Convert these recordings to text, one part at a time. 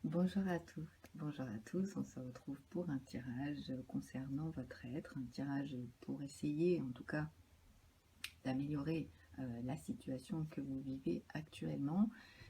Bonjour à toutes, bonjour à tous, on se retrouve pour un tirage concernant votre être, un tirage pour essayer en tout cas d'améliorer la situation que vous vivez actuellement,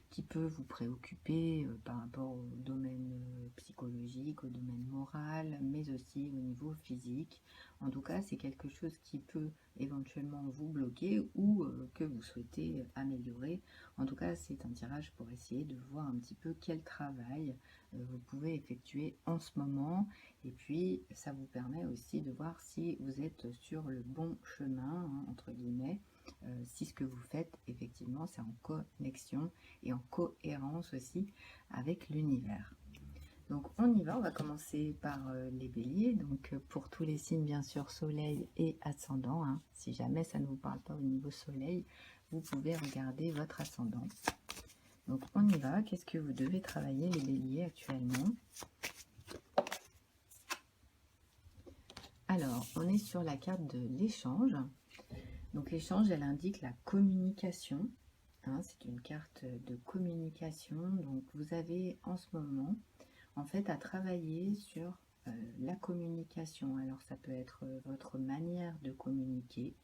qui peut vous préoccuper par rapport au domaine psychologique, au domaine moral, mais aussi au niveau physique. En tout cas, c'est quelque chose qui peut éventuellement vous bloquer ou que vous souhaitez améliorer. En tout cas, c'est un tirage pour essayer de voir un petit peu quel travail vous pouvez effectuer en ce moment. Et puis, ça vous permet aussi de voir si vous êtes sur le bon chemin, hein, entre guillemets, si ce que vous faites, effectivement, c'est en connexion et en cohérence aussi avec l'univers. Donc, on y va, on va commencer par les béliers. Donc, pour tous les signes, bien sûr, soleil et ascendant, hein. Si jamais ça ne vous parle pas au niveau soleil, vous pouvez regarder votre ascendant. Donc, on y va. Qu'est-ce que vous devez travailler, les béliers, actuellement? Alors, on est sur la carte de l'échange. Donc, l'échange, elle indique la communication. Hein, c'est une carte de communication. Donc, vous avez en ce moment, en fait, à travailler sur la communication. Alors, ça peut être votre manière de communiquer,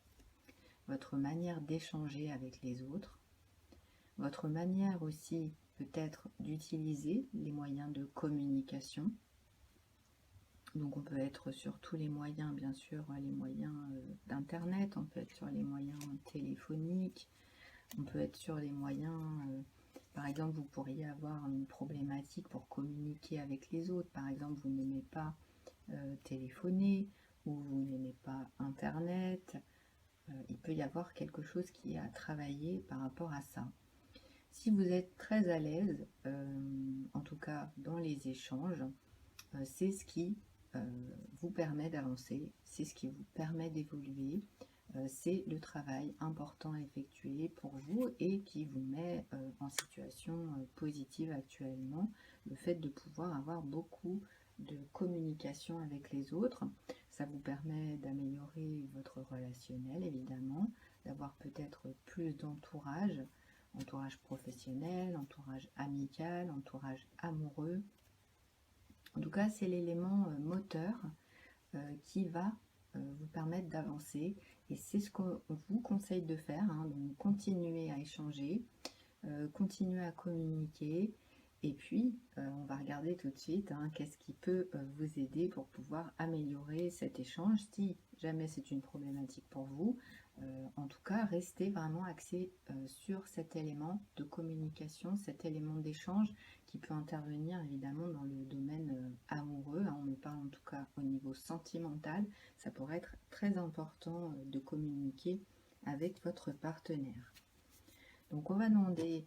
votre manière d'échanger avec les autres, votre manière aussi peut-être d'utiliser les moyens de communication. Donc on peut être sur tous les moyens, bien sûr, les moyens d'internet, on peut être sur les moyens téléphoniques, on peut être sur les moyens, par exemple, vous pourriez avoir une problématique pour communiquer avec les autres. Par exemple, vous n'aimez pas téléphoner ou vous n'aimez pas internet. Il peut y avoir quelque chose qui est à travailler par rapport à ça. Si vous êtes très à l'aise, en tout cas dans les échanges, c'est ce qui vous permet d'avancer, c'est ce qui vous permet d'évoluer, c'est le travail important à effectuer pour vous et qui vous met en situation positive actuellement, le fait de pouvoir avoir beaucoup de communication avec les autres. Ça vous permet d'améliorer votre relationnel, évidemment, d'avoir peut-être plus d'entourage, entourage professionnel, entourage amical, entourage amoureux. En tout cas, c'est l'élément moteur qui va vous permettre d'avancer. Et c'est ce qu'on vous conseille de faire. Hein. Donc, continuez à échanger, continuez à communiquer. Et puis, on va regarder tout de suite qu'est-ce qui peut vous aider pour pouvoir améliorer cet échange. Si jamais c'est une problématique pour vous, en tout cas, restez vraiment axé sur cet élément de communication, cet élément d'échange qui peut intervenir évidemment dans le domaine amoureux. On me parle en tout cas au niveau sentimental. Ça pourrait être très important de communiquer avec votre partenaire. Donc, on va demander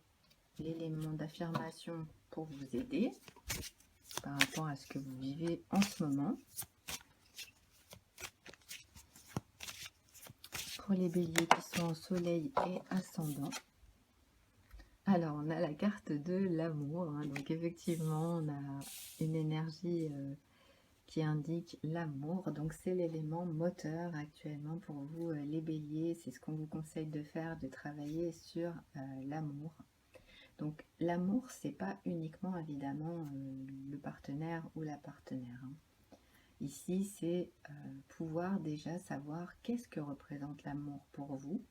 l'élément d'affirmation pour vous aider par rapport à ce que vous vivez en ce moment. Pour les béliers qui sont en soleil et ascendant. Alors, on a la carte de l'amour. Donc, effectivement, on a une énergie qui indique l'amour. Donc, c'est l'élément moteur actuellement pour vous, les béliers. C'est ce qu'on vous conseille de faire, de travailler sur l'amour. Donc, l'amour, c'est pas uniquement, évidemment, le partenaire ou la partenaire. Ici, c'est pouvoir déjà savoir qu'est-ce que représente l'amour pour vous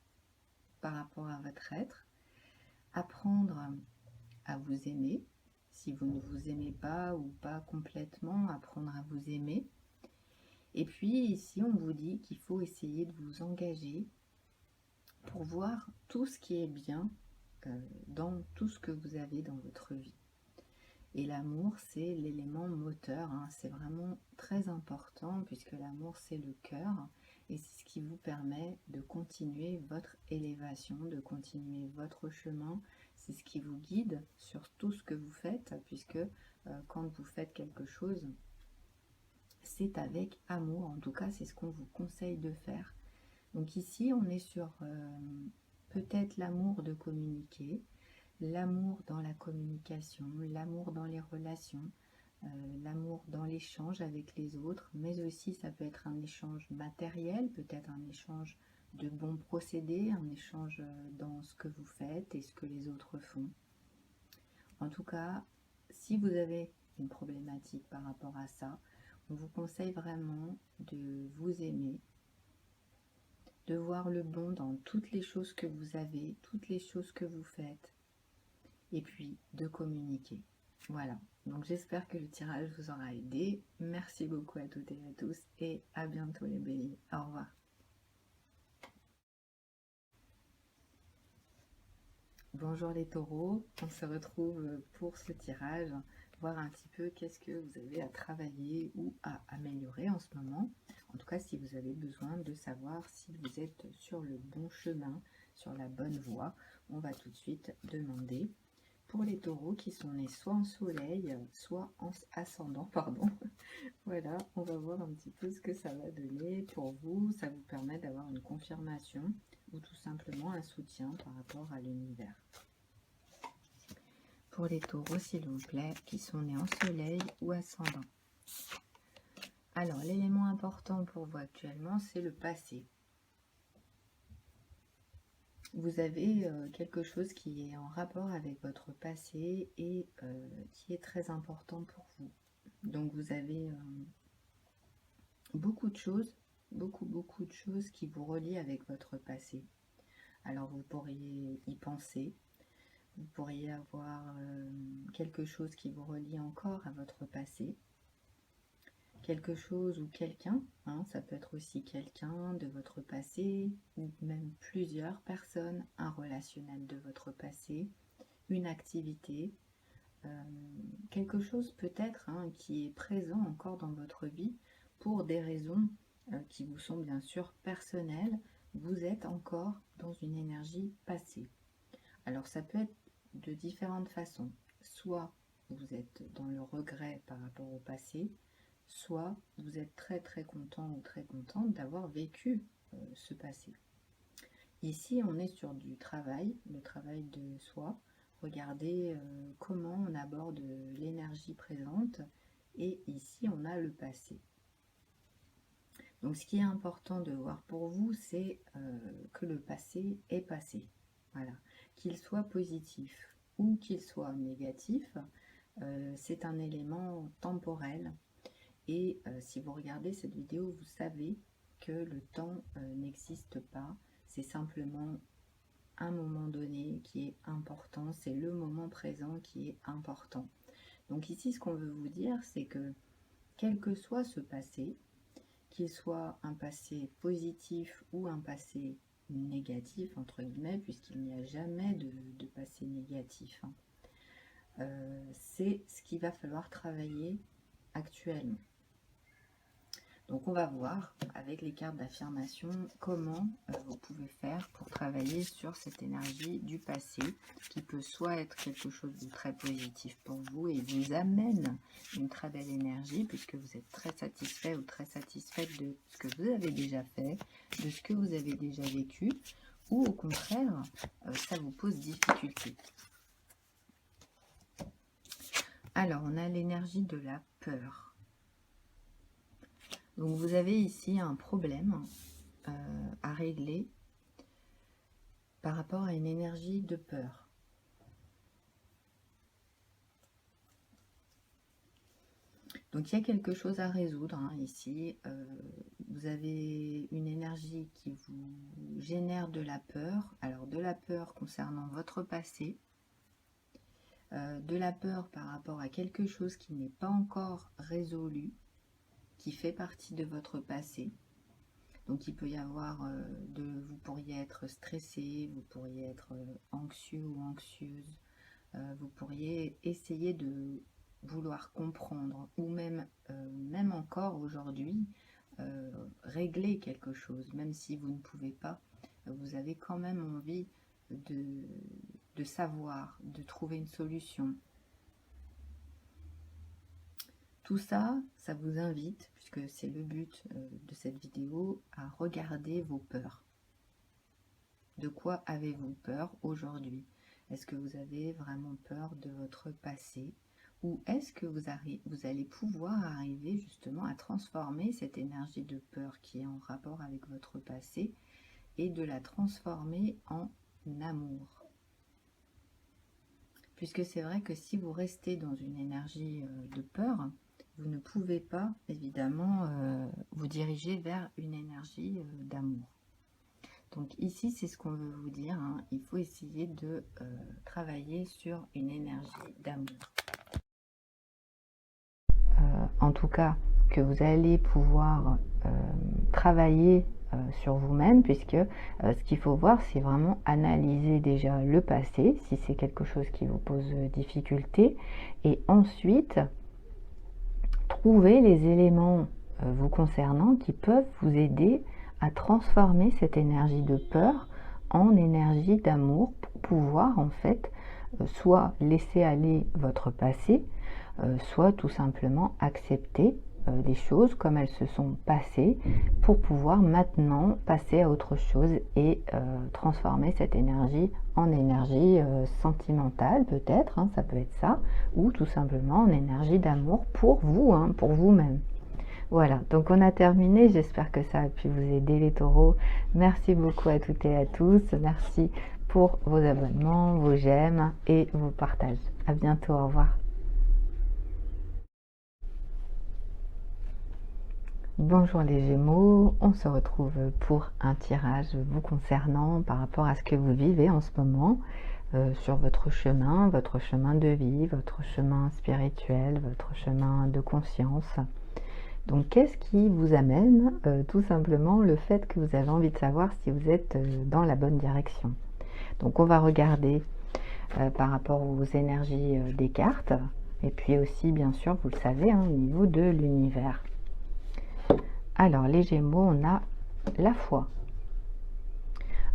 par rapport à votre être. Apprendre à vous aimer. Si vous ne vous aimez pas ou pas complètement, apprendre à vous aimer. Et puis ici, on vous dit qu'il faut essayer de vous engager pour voir tout ce qui est bien dans tout ce que vous avez dans votre vie. Et l'amour, c'est l'élément moteur, c'est vraiment très important puisque l'amour, c'est le cœur. et c'est ce qui vous permet de continuer votre élévation, de continuer votre chemin. C'est ce qui vous guide sur tout ce que vous faites, puisque quand vous faites quelque chose, c'est avec amour. En tout cas, c'est ce qu'on vous conseille de faire. Donc ici, on est sur peut-être l'amour de communiquer, l'amour dans la communication, l'amour dans les relations, l'amour dans l'échange avec les autres, mais aussi ça peut être un échange matériel, peut-être un échange de bons procédés, un échange dans ce que vous faites et ce que les autres font. En tout cas, si vous avez une problématique par rapport à ça, on vous conseille vraiment de vous aimer, de voir le bon dans toutes les choses que vous avez, toutes les choses que vous faites, et puis de communiquer. Voilà, donc j'espère que le tirage vous aura aidé. Merci beaucoup à toutes et à tous, et à bientôt les béliers. Au revoir. Bonjour les taureaux, on se retrouve pour ce tirage, voir un petit peu qu'est-ce que vous avez à travailler ou à améliorer en ce moment. En tout cas, si vous avez besoin de savoir si vous êtes sur le bon chemin, sur la bonne voie, on va tout de suite demander pour les taureaux qui sont nés soit en soleil, soit en ascendant, pardon. Voilà, on va voir un petit peu ce que ça va donner pour vous. Ça vous permet d'avoir une confirmation ou tout simplement un soutien par rapport à l'univers. Pour les taureaux, s'il vous plaît, qui sont nés en soleil ou ascendant. Alors, l'élément important pour vous actuellement, c'est le passé. Vous avez quelque chose qui est en rapport avec votre passé et qui est très important pour vous. Donc, vous avez beaucoup de choses, beaucoup de choses qui vous relient avec votre passé. Alors, vous pourriez y penser. Vous pourriez avoir quelque chose qui vous relie encore à votre passé. Quelque chose ou quelqu'un, hein, ça peut être aussi quelqu'un de votre passé, ou même plusieurs personnes, un relationnel de votre passé, une activité, quelque chose peut-être hein, qui est présent encore dans votre vie pour des raisons qui vous sont bien sûr personnelles. Vous êtes encore dans une énergie passée. Alors ça peut être de différentes façons. Soit vous êtes dans le regret par rapport au passé, soit vous êtes très content ou très contente d'avoir vécu ce passé. Ici, on est sur du travail, le travail de soi. Regardez comment on aborde l'énergie présente, et ici, on a le passé. Donc, ce qui est important de voir pour vous, c'est que le passé est passé. Voilà. Qu'il soit positif ou qu'il soit négatif, c'est un élément temporel. Et si vous regardez cette vidéo, vous savez que le temps n'existe pas. C'est simplement un moment donné qui est important. C'est le moment présent qui est important. Donc ici, ce qu'on veut vous dire, c'est que quel que soit ce passé, qu'il soit un passé positif ou un passé négatif, entre guillemets, puisqu'il n'y a jamais de passé négatif, hein, c'est ce qu'il va falloir travailler actuellement. Donc on va voir avec les cartes d'affirmation comment vous pouvez faire pour travailler sur cette énergie du passé qui peut soit être quelque chose de très positif pour vous et vous amène une très belle énergie puisque vous êtes très satisfait ou très satisfaite de ce que vous avez déjà fait, de ce que vous avez déjà vécu, ou au contraire ça vous pose difficulté. Alors on a l'énergie de la peur. Donc vous avez ici un problème à régler par rapport à une énergie de peur. Donc il y a quelque chose à résoudre hein, ici. Vous avez une énergie qui vous génère de la peur. Alors de la peur concernant votre passé, de la peur par rapport à quelque chose qui n'est pas encore résolu, qui fait partie de votre passé. Donc il peut y avoir vous pourriez être stressé, vous pourriez être anxieux ou anxieuse, vous pourriez essayer de vouloir comprendre, ou même encore aujourd'hui, régler quelque chose, même si vous ne pouvez pas, vous avez quand même envie de savoir, de trouver une solution. Tout ça, ça vous invite, puisque c'est le but de cette vidéo, à regarder vos peurs. De quoi avez-vous peur aujourd'hui? Est-ce que vous avez vraiment peur de votre passé? Ou est-ce que vous allez pouvoir arriver justement à transformer cette énergie de peur qui est en rapport avec votre passé et de la transformer en amour? Puisque c'est vrai que si vous restez dans une énergie de peur, vous ne pouvez pas évidemment vous diriger vers une énergie d'amour. Donc ici, c'est ce qu'on veut vous dire, hein. Il faut essayer de travailler sur une énergie d'amour. En tout cas, que vous allez pouvoir travailler sur vous-même, puisque ce qu'il faut voir, c'est vraiment analyser déjà le passé, si c'est quelque chose qui vous pose difficulté, et ensuite trouver les éléments vous concernant qui peuvent vous aider à transformer cette énergie de peur en énergie d'amour pour pouvoir en fait soit laisser aller votre passé, soit tout simplement accepter les choses comme elles se sont passées pour pouvoir maintenant passer à autre chose et transformer cette énergie en énergie sentimentale peut-être, hein, ça peut être ça, ou tout simplement en énergie d'amour pour vous, hein, pour vous-même. Voilà, donc on a terminé, j'espère que ça a pu vous aider les taureaux. Merci beaucoup à toutes et à tous, merci pour vos abonnements, vos j'aime et vos partages. À bientôt, au revoir. Bonjour les Gémeaux, on se retrouve pour un tirage vous concernant par rapport à ce que vous vivez en ce moment sur votre chemin de vie, votre chemin spirituel, votre chemin de conscience. Donc qu'est-ce qui vous amène tout simplement le fait que vous avez envie de savoir si vous êtes dans la bonne direction. Donc on va regarder par rapport aux énergies des cartes et puis aussi bien sûr vous le savez hein, au niveau de l'univers. Alors, les Gémeaux, on a la foi.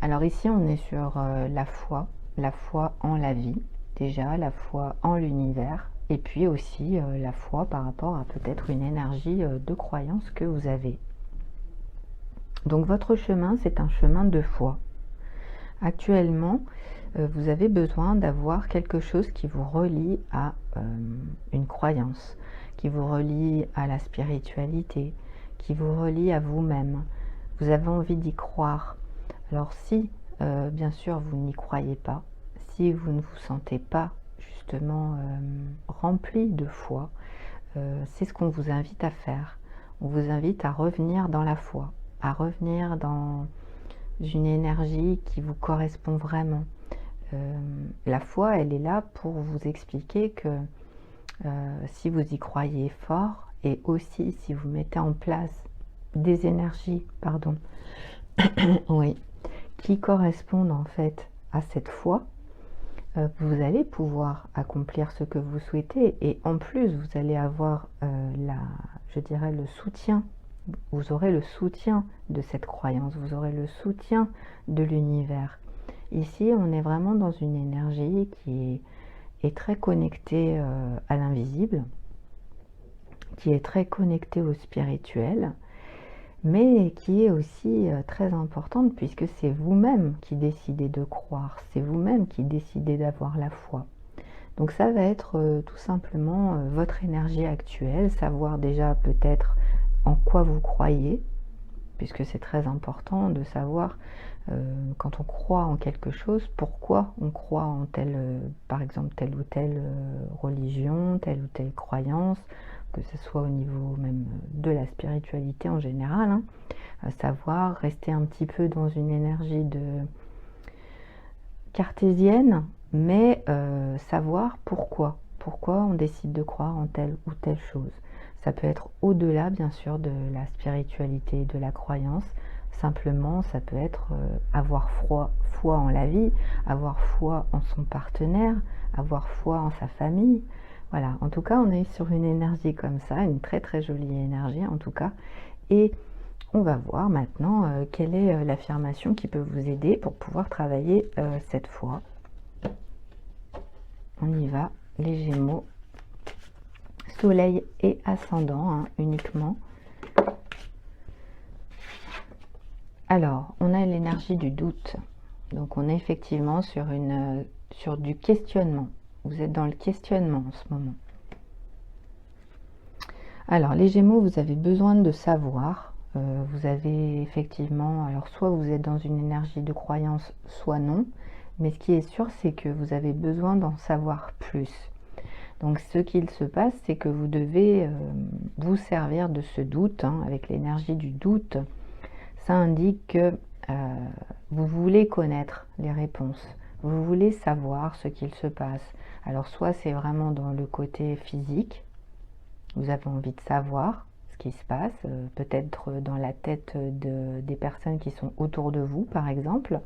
Alors ici, on est sur la foi en la vie, déjà, la foi en l'univers, et puis aussi la foi par rapport à peut-être une énergie de croyance que vous avez. Donc, votre chemin, c'est un chemin de foi. Actuellement, vous avez besoin d'avoir quelque chose qui vous relie à une croyance, qui vous relie à la spiritualité, qui vous relie à vous-même. Vous avez envie d'y croire. Alors si, bien sûr, vous n'y croyez pas, si vous ne vous sentez pas justement rempli de foi, c'est ce qu'on vous invite à faire. On vous invite à revenir dans la foi, à revenir dans une énergie qui vous correspond vraiment. La foi, elle est là pour vous expliquer que si vous y croyez fort, et aussi si vous mettez en place des énergies, oui, qui correspondent en fait à cette foi, vous allez pouvoir accomplir ce que vous souhaitez et en plus vous allez avoir je dirais le soutien, vous aurez le soutien de cette croyance, vous aurez le soutien de l'univers. Ici on est vraiment dans une énergie qui est très connectée à l'invisible, qui est très connectée au spirituel, mais qui est aussi très importante puisque c'est vous-même qui décidez de croire, c'est vous-même qui décidez d'avoir la foi. Donc ça va être tout simplement votre énergie actuelle, savoir déjà peut-être en quoi vous croyez, puisque c'est très important de savoir quand on croit en quelque chose, pourquoi on croit en par exemple telle ou telle religion, telle ou telle croyance, que ce soit au niveau même de la spiritualité en général, hein, à savoir rester un petit peu dans une énergie cartésienne, mais savoir pourquoi on décide de croire en telle ou telle chose. Ça peut être au-delà bien sûr de la spiritualité, de la croyance. Simplement, ça peut être avoir foi en la vie, avoir foi en son partenaire, avoir foi en sa famille. Voilà, en tout cas, on est sur une énergie comme ça, une très très jolie énergie en tout cas. Et on va voir maintenant quelle est l'affirmation qui peut vous aider pour pouvoir travailler cette fois. On y va, les Gémeaux, Soleil et Ascendant hein, uniquement. Alors, on a l'énergie du doute. Donc, on est effectivement sur du questionnement. Vous êtes dans le questionnement en ce moment. Alors, les Gémeaux, vous avez besoin de savoir. Vous avez effectivement, alors soit vous êtes dans une énergie de croyance, soit non. Mais ce qui est sûr, c'est que vous avez besoin d'en savoir plus. Donc, ce qu'il se passe, c'est que vous devez vous servir de ce doute, hein, avec l'énergie du doute. Ça indique que vous voulez connaître les réponses. Vous voulez savoir ce qu'il se passe. Alors, soit c'est vraiment dans le côté physique. Vous avez envie de savoir ce qui se passe, peut-être dans la tête des personnes qui sont autour de vous, par exemple.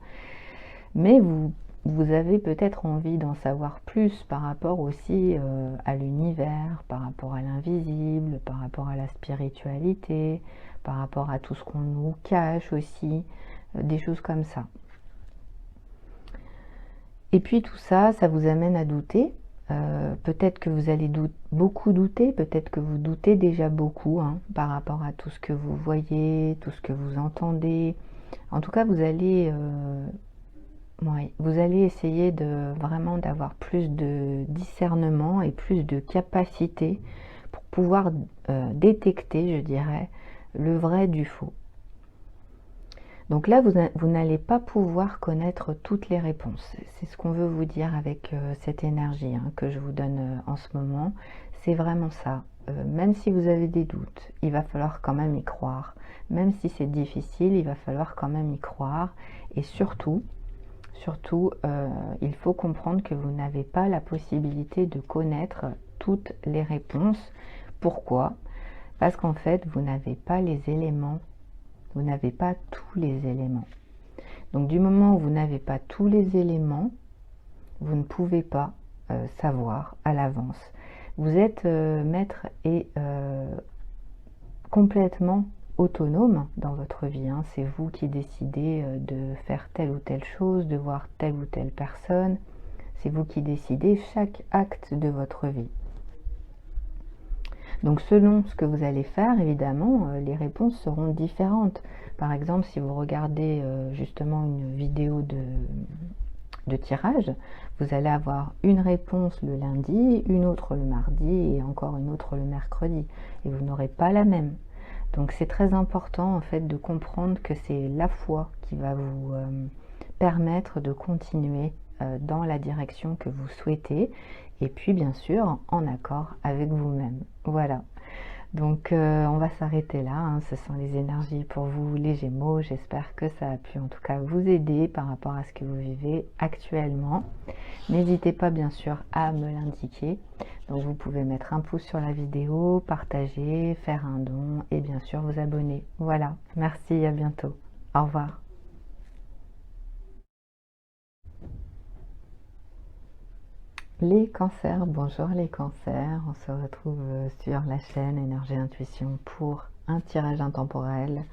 Mais vous avez peut-être envie d'en savoir plus par rapport aussi à l'univers, par rapport à l'invisible, par rapport à la spiritualité, par rapport à tout ce qu'on nous cache aussi, des choses comme ça. Et puis tout ça, ça vous amène à douter. Peut-être que vous allez beaucoup douter, peut-être que vous doutez déjà beaucoup hein, par rapport à tout ce que vous voyez, tout ce que vous entendez. En tout cas, vous allez essayer vraiment d'avoir plus de discernement et plus de capacité pour pouvoir détecter, je dirais, le vrai du faux. Donc là, vous n'allez pas pouvoir connaître toutes les réponses. C'est ce qu'on veut vous dire avec cette énergie hein, que je vous donne en ce moment. C'est vraiment ça. Même si vous avez des doutes, il va falloir quand même y croire. Même si c'est difficile, il va falloir quand même y croire. Et surtout, il faut comprendre que vous n'avez pas la possibilité de connaître toutes les réponses. Pourquoi? Parce qu'en fait, vous n'avez pas les éléments. Vous n'avez pas tous les éléments. Donc du moment où vous n'avez pas tous les éléments, vous ne pouvez pas savoir à l'avance. Vous êtes maître et complètement autonome dans votre vie. Hein. C'est vous qui décidez de faire telle ou telle chose, de voir telle ou telle personne. C'est vous qui décidez chaque acte de votre vie. Donc selon ce que vous allez faire, évidemment, les réponses seront différentes. Par exemple, si vous regardez justement une vidéo de tirage, vous allez avoir une réponse le lundi, une autre le mardi et encore une autre le mercredi. Et vous n'aurez pas la même. Donc c'est très important en fait de comprendre que c'est la foi qui va vous permettre de continuer dans la direction que vous souhaitez. Et puis bien sûr en accord avec vous-même. Voilà. Donc on va s'arrêter là. Hein. Ce sont les énergies pour vous les Gémeaux. J'espère que ça a pu en tout cas vous aider par rapport à ce que vous vivez actuellement. N'hésitez pas bien sûr à me l'indiquer. Donc vous pouvez mettre un pouce sur la vidéo, partager, faire un don et bien sûr vous abonner. Voilà. Merci, à bientôt. Au revoir. Les cancers, bonjour les cancers, on se retrouve sur la chaîne Énergie Intuition pour un tirage intemporel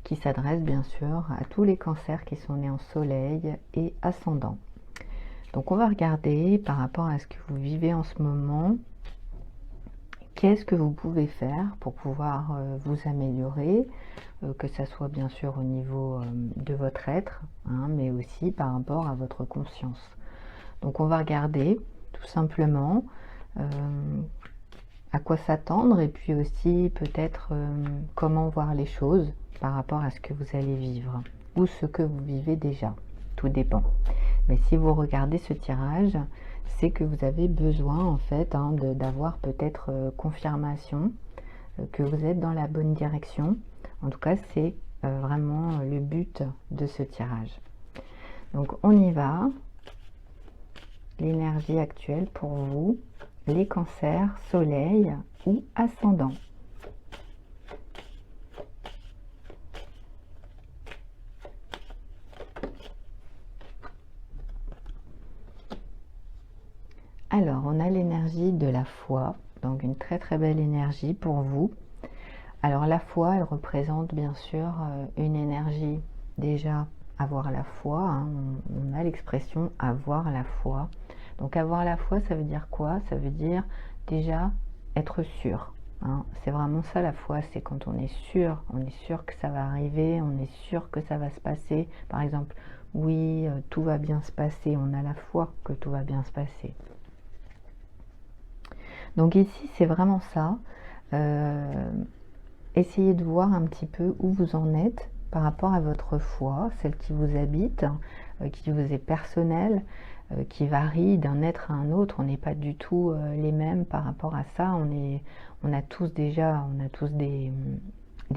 qui s'adresse bien sûr à tous les cancers qui sont nés en soleil et ascendant. Donc on va regarder par rapport à ce que vous vivez en ce moment, qu'est-ce que vous pouvez faire pour pouvoir vous améliorer, que ce soit bien sûr au niveau de votre être, hein, mais aussi par rapport à votre conscience. Donc on va regarder tout simplement à quoi s'attendre et puis aussi peut-être comment voir les choses par rapport à ce que vous allez vivre ou ce que vous vivez déjà. Tout dépend. Mais si vous regardez ce tirage, c'est que vous avez besoin en fait hein, d'avoir peut-être confirmation que vous êtes dans la bonne direction. En tout cas, c'est vraiment le but de ce tirage. Donc on y va. L'énergie actuelle pour vous, les cancers, soleil ou ascendant. Alors, on a l'énergie de la foi, donc une très très belle énergie pour vous. Alors la foi, elle représente bien sûr une énergie. Déjà, avoir la foi, hein, on a l'expression avoir la foi. Donc avoir la foi, ça veut dire quoi? Ça veut dire déjà être sûr. Hein. C'est vraiment ça la foi, c'est quand on est sûr que ça va arriver, on est sûr que ça va se passer. Par exemple, oui, tout va bien se passer, on a la foi que tout va bien se passer. Donc ici, c'est vraiment ça. Essayez de voir un petit peu où vous en êtes par rapport à votre foi, celle qui vous habite, qui vous est personnelle, qui varie d'un être à un autre. On n'est pas du tout les mêmes par rapport à ça. On a tous des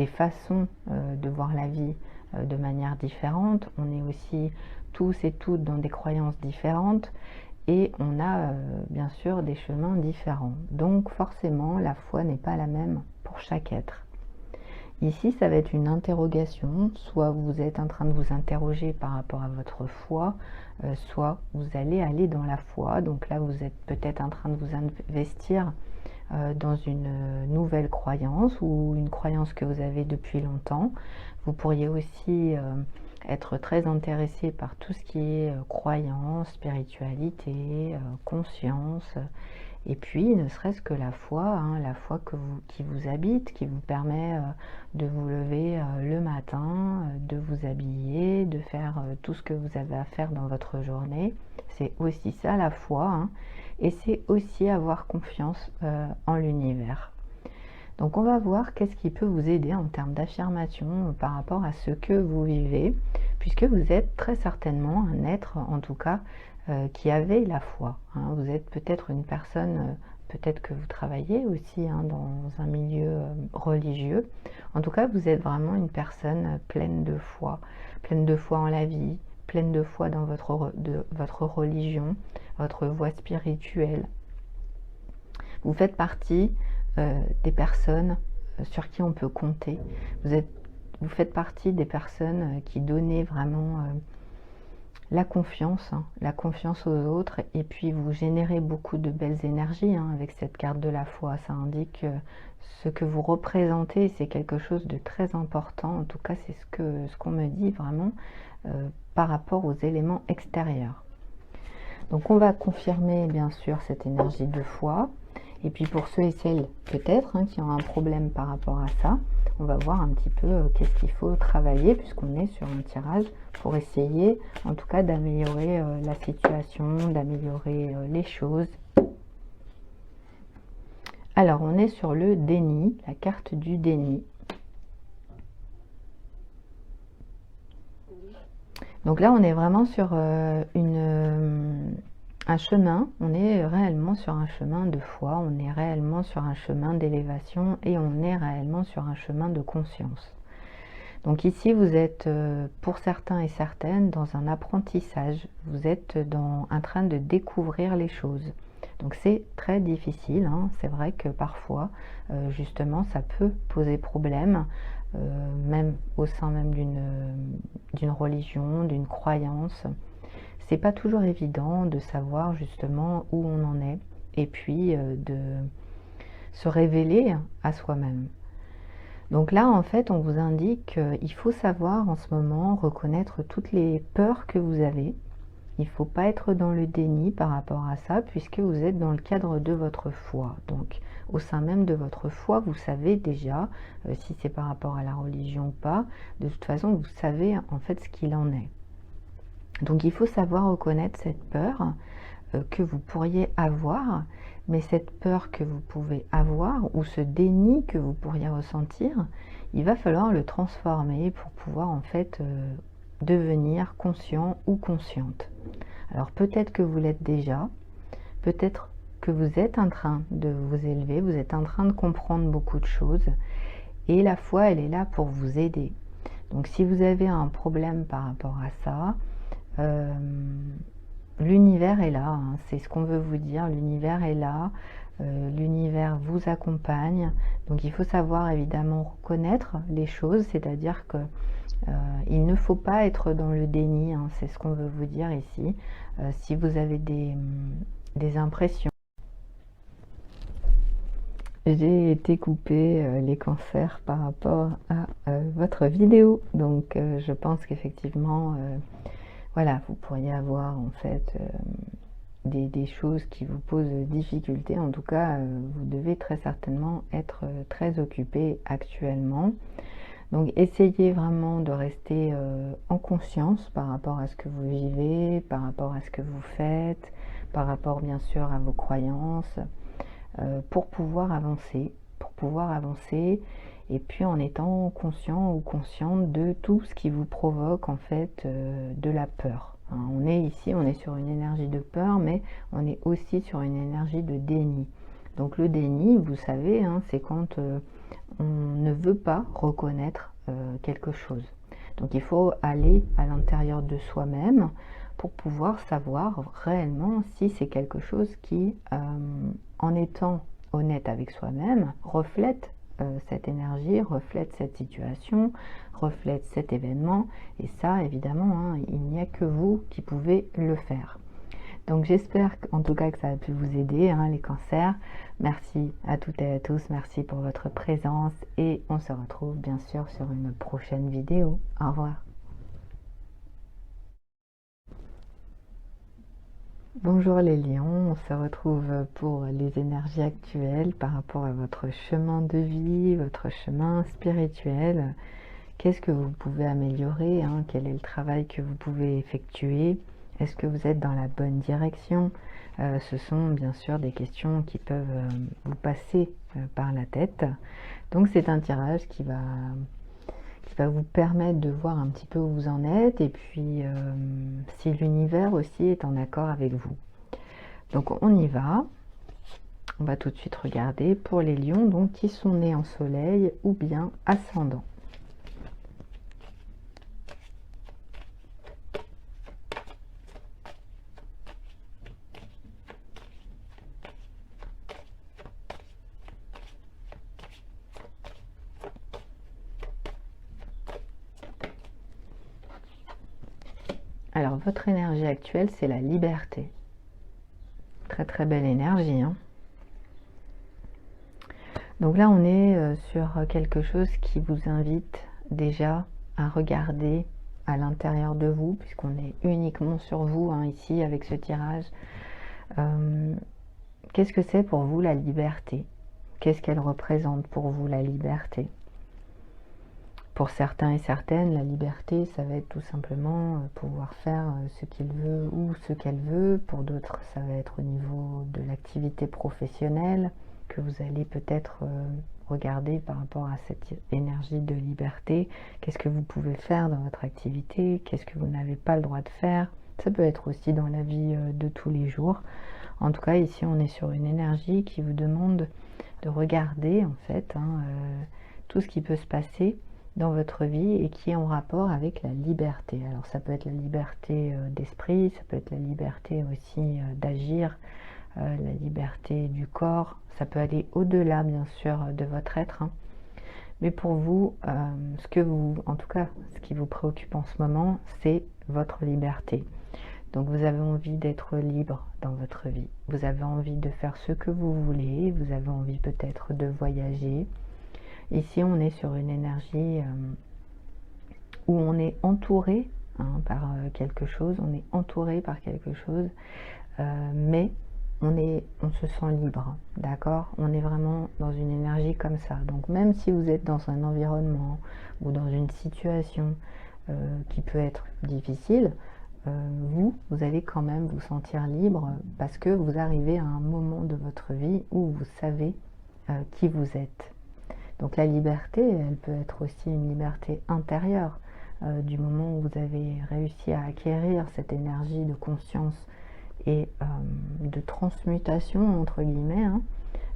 façons de voir la vie de manière différente. On est aussi tous et toutes dans des croyances différentes. Et on a bien sûr des chemins différents. Donc forcément, la foi n'est pas la même pour chaque être. Ici, ça va être une interrogation. Soit vous êtes en train de vous interroger par rapport à votre foi, soit vous allez aller dans la foi. Donc là, vous êtes peut-être en train de vous investir dans une nouvelle croyance ou une croyance que vous avez depuis longtemps. Vous pourriez aussi être très intéressé par tout ce qui est croyance, spiritualité, conscience, et puis ne serait-ce que la foi, hein, la foi qui vous habite, qui vous permet de vous lever le matin, de vous habiller, de faire tout ce que vous avez à faire dans votre journée. C'est aussi ça la foi, hein, et c'est aussi avoir confiance en l'univers. Donc on va voir qu'est-ce qui peut vous aider en termes d'affirmation par rapport à ce que vous vivez, puisque vous êtes très certainement un être, en tout cas, qui avait la foi. Hein. Vous êtes peut-être une personne, peut-être que vous travaillez aussi hein, dans un milieu religieux. En tout cas, vous êtes vraiment une personne pleine de foi en la vie, pleine de foi dans votre religion, votre voie spirituelle. Vous faites partie des personnes sur qui on peut compter. Vous faites partie des personnes qui donnaient vraiment la confiance aux autres, et puis vous générez beaucoup de belles énergies hein, avec cette carte de la foi. Ça indique ce que vous représentez, c'est quelque chose de très important. En tout cas, c'est ce qu'on me dit vraiment par rapport aux éléments extérieurs. Donc on va confirmer bien sûr cette énergie de foi. Et puis pour ceux et celles peut-être hein, qui ont un problème par rapport à ça, on va voir un petit peu qu'est-ce qu'il faut travailler puisqu'on est sur un tirage pour essayer en tout cas d'améliorer la situation, d'améliorer les choses. Alors on est sur le déni, la carte du déni. Donc là on est vraiment sur un chemin, on est réellement sur un chemin de foi, on est réellement sur un chemin d'élévation et on est réellement sur un chemin de conscience. Donc ici, vous êtes pour certains et certaines dans un apprentissage, vous êtes en train de découvrir les choses. Donc c'est très difficile, hein. C'est vrai que parfois, justement, ça peut poser problème, même au sein même d'une religion, d'une croyance. C'est pas toujours évident de savoir justement où on en est et puis de se révéler à soi-même. Donc là, en fait, on vous indique qu'il faut savoir en ce moment reconnaître toutes les peurs que vous avez. Il ne faut pas être dans le déni par rapport à ça puisque vous êtes dans le cadre de votre foi. Donc, au sein même de votre foi, vous savez déjà si c'est par rapport à la religion ou pas. De toute façon, vous savez en fait ce qu'il en est. Donc il faut savoir reconnaître cette peur que vous pourriez avoir, mais cette peur que vous pouvez avoir ou ce déni que vous pourriez ressentir, il va falloir le transformer pour pouvoir en fait devenir conscient ou consciente. Alors peut-être que vous l'êtes déjà, peut-être que vous êtes en train de vous élever, vous êtes en train de comprendre beaucoup de choses et la foi elle est là pour vous aider. Donc si vous avez un problème par rapport à ça, l'univers est là, hein, c'est ce qu'on veut vous dire, l'univers est là, l'univers vous accompagne, donc il faut savoir évidemment reconnaître les choses, c'est-à-dire que il ne faut pas être dans le déni, hein, c'est ce qu'on veut vous dire ici. Si vous avez des impressions j'ai été couper les cancers par rapport à votre vidéo. Donc je pense qu'effectivement, voilà, vous pourriez avoir en fait des choses qui vous posent difficulté. En tout cas, vous devez très certainement être très occupé actuellement. Donc essayez vraiment de rester en conscience par rapport à ce que vous vivez, par rapport à ce que vous faites, par rapport bien sûr à vos croyances, pour pouvoir avancer, et puis en étant conscient ou consciente de tout ce qui vous provoque en fait de la peur. Hein, on est ici, on est sur une énergie de peur, mais on est aussi sur une énergie de déni. Donc le déni, vous savez, hein, c'est quand on ne veut pas reconnaître quelque chose. Donc il faut aller à l'intérieur de soi-même pour pouvoir savoir réellement si c'est quelque chose qui, en étant honnête avec soi-même, reflète cette énergie, reflète cette situation, reflète cet événement. Et ça, évidemment, hein, il n'y a que vous qui pouvez le faire. Donc j'espère en tout cas que ça a pu vous aider, hein, les cancers. Merci à toutes et à tous, merci pour votre présence et on se retrouve bien sûr sur une prochaine vidéo. Au revoir. Bonjour les lions, on se retrouve pour les énergies actuelles par rapport à votre chemin de vie, votre chemin spirituel. Qu'est-ce que vous pouvez améliorer, hein? Quel est le travail que vous pouvez effectuer? Est-ce que vous êtes dans la bonne direction? Ce sont bien sûr des questions qui peuvent vous passer par la tête. Donc c'est un tirage qui va vous permettre de voir un petit peu où vous en êtes et puis si l'univers aussi est en accord avec vous. Donc on y va. On va tout de suite regarder pour les lions donc, qui sont nés en soleil ou bien ascendant. Alors, votre énergie actuelle, c'est la liberté. Très très belle énergie. Hein. Donc là, on est sur quelque chose qui vous invite déjà à regarder à l'intérieur de vous, puisqu'on est uniquement sur vous, hein, ici, avec ce tirage. Qu'est-ce que c'est pour vous la liberté? Qu'est-ce qu'elle représente pour vous, la liberté? Pour certains et certaines, la liberté, ça va être tout simplement pouvoir faire ce qu'il veut ou ce qu'elle veut. Pour d'autres, ça va être au niveau de l'activité professionnelle que vous allez peut-être regarder par rapport à cette énergie de liberté. Qu'est-ce que vous pouvez faire dans votre activité? Qu'est-ce que vous n'avez pas le droit de faire? Ça peut être aussi dans la vie de tous les jours. En tout cas, ici, on est sur une énergie qui vous demande de regarder, en fait, hein, tout ce qui peut se passer dans votre vie et qui est en rapport avec la liberté. Alors ça peut être la liberté d'esprit, ça peut être la liberté aussi d'agir, la liberté du corps, ça peut aller au-delà bien sûr de votre être. Hein. Mais pour vous, en tout cas, ce qui vous préoccupe en ce moment, c'est votre liberté. Donc vous avez envie d'être libre dans votre vie. Vous avez envie de faire ce que vous voulez, vous avez envie peut-être de voyager. Ici, on est sur une énergie où on est entouré par quelque chose, on est entouré par quelque chose, mais on se sent libre, d'accord? On est vraiment dans une énergie comme ça. Donc même si vous êtes dans un environnement ou dans une situation qui peut être difficile, vous allez quand même vous sentir libre parce que vous arrivez à un moment de votre vie où vous savez qui vous êtes. Donc la liberté, elle peut être aussi une liberté intérieure. Du moment où vous avez réussi à acquérir cette énergie de conscience et de transmutation, entre guillemets, hein,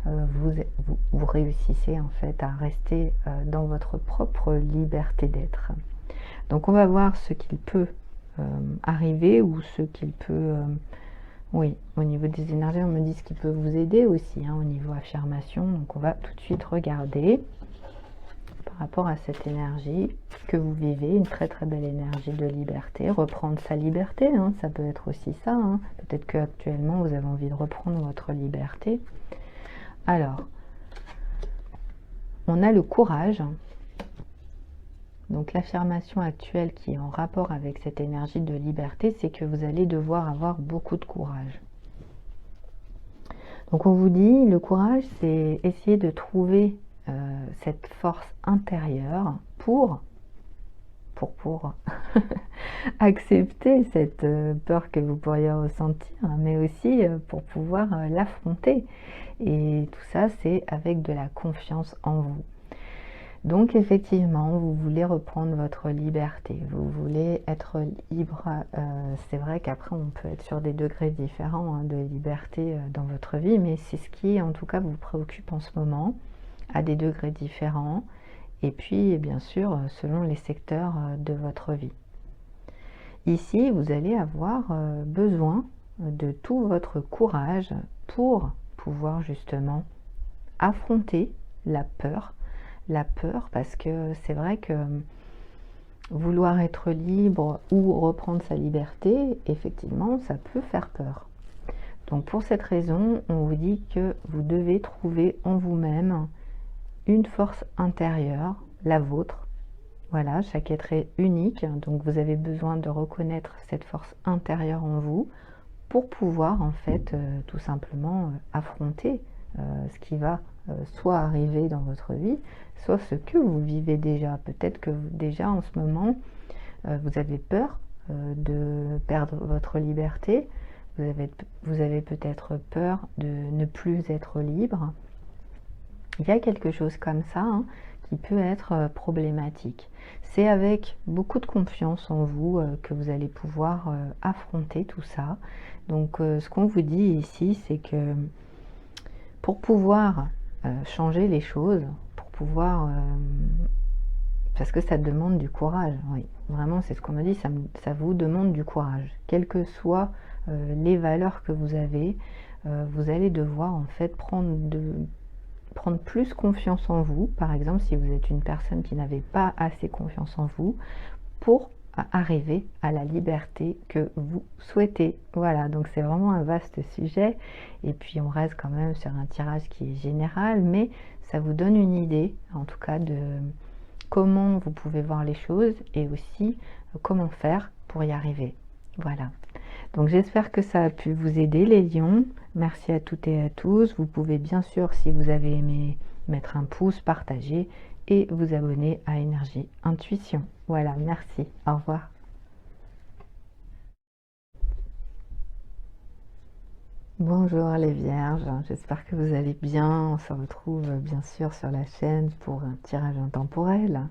vous réussissez en fait à rester dans votre propre liberté d'être. Donc on va voir ce qu'il peut arriver ou ce qu'il peut... oui, au niveau des énergies, on me dit ce qui peut vous aider aussi, hein, au niveau affirmation. Donc on va tout de suite regarder par rapport à cette énergie que vous vivez, une très très belle énergie de liberté, reprendre sa liberté, hein, ça peut être aussi ça. Hein. Peut-être qu'actuellement vous avez envie de reprendre votre liberté. Alors, on a le courage. Donc l'affirmation actuelle qui est en rapport avec cette énergie de liberté, c'est que vous allez devoir avoir beaucoup de courage. Donc on vous dit, le courage, c'est essayer de trouver cette force intérieure pour accepter cette peur que vous pourriez ressentir, mais aussi pour pouvoir l'affronter. Et tout ça, c'est avec de la confiance en vous. Donc effectivement, vous voulez reprendre votre liberté, vous voulez être libre. C'est vrai qu'après, on peut être sur des degrés différents de liberté dans votre vie, mais c'est ce qui, en tout cas, vous préoccupe en ce moment, à des degrés différents, et puis, bien sûr, selon les secteurs de votre vie. Ici, vous allez avoir besoin de tout votre courage pour pouvoir justement affronter la peur parce que c'est vrai que vouloir être libre ou reprendre sa liberté, effectivement, ça peut faire peur. Donc pour cette raison, on vous dit que vous devez trouver en vous-même une force intérieure, la vôtre. Voilà, chaque être est unique, donc vous avez besoin de reconnaître cette force intérieure en vous pour pouvoir en fait tout simplement affronter ce qui va soit arriver dans votre vie, soit ce que vous vivez déjà. Peut-être que déjà en ce moment, vous avez peur de perdre votre liberté, vous avez peut-être peur de ne plus être libre. Il y a quelque chose comme ça qui peut être problématique. C'est avec beaucoup de confiance en vous que vous allez pouvoir affronter tout ça. Donc ce qu'on vous dit ici, c'est que pour pouvoir changer les choses, pour pouvoir... parce que ça demande du courage, oui. Vraiment, c'est ce qu'on me dit, ça vous demande du courage. Quelles que soient les valeurs que vous avez, vous allez devoir en fait prendre plus confiance en vous. Par exemple, si vous êtes une personne qui n'avait pas assez confiance en vous, pour arriver à la liberté que vous souhaitez. Voilà, donc c'est vraiment un vaste sujet. Et puis on reste quand même sur un tirage qui est général, mais ça vous donne une idée, en tout cas, de comment vous pouvez voir les choses et aussi comment faire pour y arriver. Voilà. Donc j'espère que ça a pu vous aider les lions. Merci à toutes et à tous. Vous pouvez bien sûr, si vous avez aimé, mettre un pouce, partager et vous abonner à Énergie Intuition. Voilà, merci. Au revoir. Bonjour les vierges, j'espère que vous allez bien. On se retrouve bien sûr sur la chaîne pour un tirage intemporel,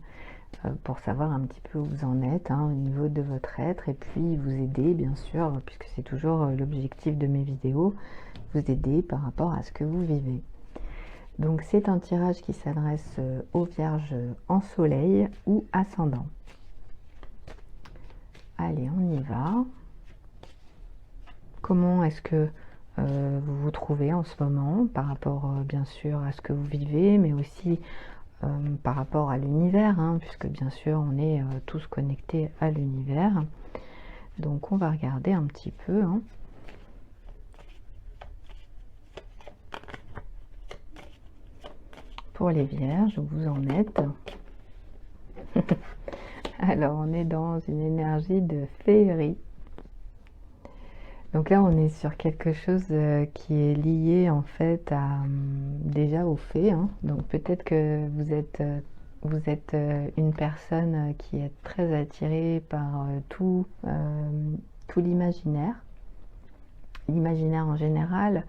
pour savoir un petit peu où vous en êtes au niveau de votre être et puis vous aider bien sûr, puisque c'est toujours l'objectif de mes vidéos, vous aider par rapport à ce que vous vivez. Donc c'est un tirage qui s'adresse aux vierges en soleil ou ascendant. Allez, on y va. Comment est-ce que vous vous trouvez en ce moment par rapport bien sûr à ce que vous vivez, mais aussi par rapport à l'univers, puisque bien sûr on est tous connectés à l'univers. Donc on va regarder un petit peu. Pour les vierges, où vous en êtes. Alors on est dans une énergie de féerie. Donc là on est sur quelque chose qui est lié en fait à déjà aux fées. Donc peut-être que vous êtes une personne qui est très attirée par tout l'imaginaire. L'imaginaire en général.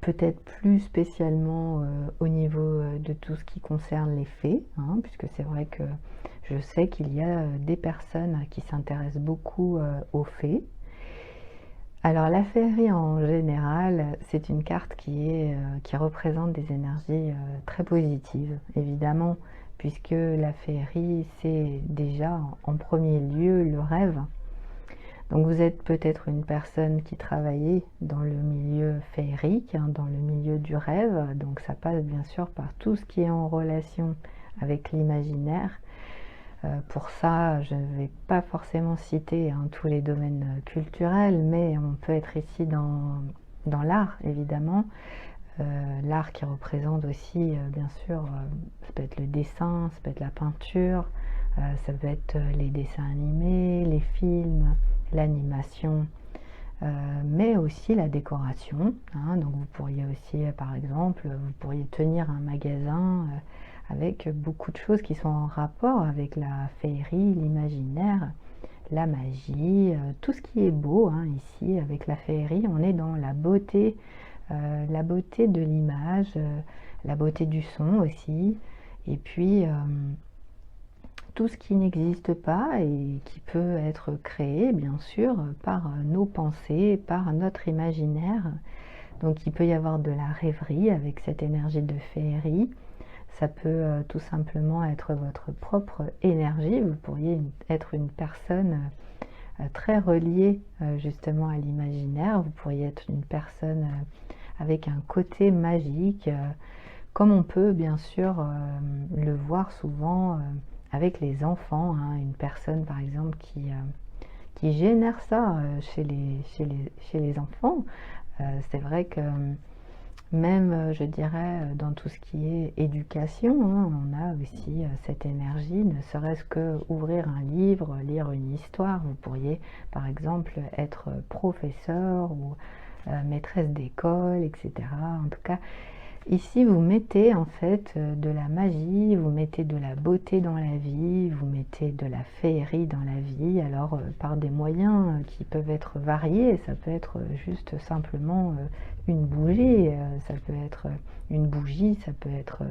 Peut-être plus spécialement au niveau de tout ce qui concerne les fées, puisque c'est vrai que je sais qu'il y a des personnes qui s'intéressent beaucoup aux fées. Alors la féerie en général, c'est une carte qui représente des énergies très positives, évidemment, puisque la féerie, c'est déjà en premier lieu le rêve. Donc vous êtes peut-être une personne qui travaillait dans le milieu féerique, dans le milieu du rêve, donc ça passe bien sûr par tout ce qui est en relation avec l'imaginaire. Pour ça, je ne vais pas forcément citer tous les domaines culturels, mais on peut être ici dans l'art, évidemment, l'art qui représente aussi, bien sûr, ça peut être le dessin, ça peut être la peinture, ça peut être les dessins animés, les films, l'animation, mais aussi la décoration, hein. Donc vous pourriez aussi, par exemple, vous pourriez tenir un magasin avec beaucoup de choses qui sont en rapport avec la féerie, l'imaginaire, la magie, tout ce qui est beau, hein. Ici, avec la féerie, on est dans la beauté de l'image, la beauté du son aussi, et puis tout ce qui n'existe pas et qui peut être créé, bien sûr, par nos pensées, par notre imaginaire. Donc il peut y avoir de la rêverie avec cette énergie de féerie. Ça peut tout simplement être votre propre énergie. Vous pourriez être une personne très reliée justement à l'imaginaire. Vous pourriez être une personne avec un côté magique, comme on peut bien sûr le voir souvent avec les enfants, hein. Une personne par exemple qui génère ça chez les enfants. C'est vrai que même, je dirais, dans tout ce qui est éducation, hein, on a aussi cette énergie, ne serait-ce que ouvrir un livre, lire une histoire. Vous pourriez, par exemple, être professeur ou maîtresse d'école, etc. En tout cas, ici, vous mettez en fait de la magie, vous mettez de la beauté dans la vie, vous mettez de la féerie dans la vie, alors par des moyens qui peuvent être variés. Ça peut être juste simplement une bougie, ça peut être une bougie, ça peut être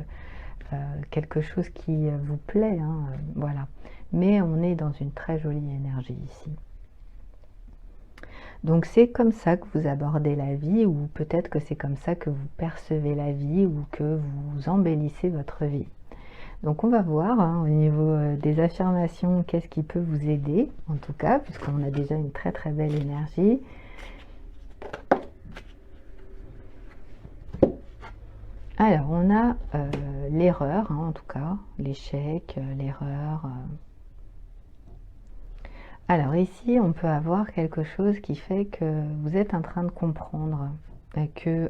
quelque chose qui vous plaît, hein, voilà. Mais on est dans une très jolie énergie ici. Donc c'est comme ça que vous abordez la vie, ou peut-être que c'est comme ça que vous percevez la vie, ou que vous embellissez votre vie. Donc on va voir hein, au niveau des affirmations, qu'est-ce qui peut vous aider, en tout cas, puisqu'on a déjà une très très belle énergie. Alors on a l'erreur, hein, en tout cas, l'échec, l'erreur. Alors ici, on peut avoir quelque chose qui fait que vous êtes en train de comprendre que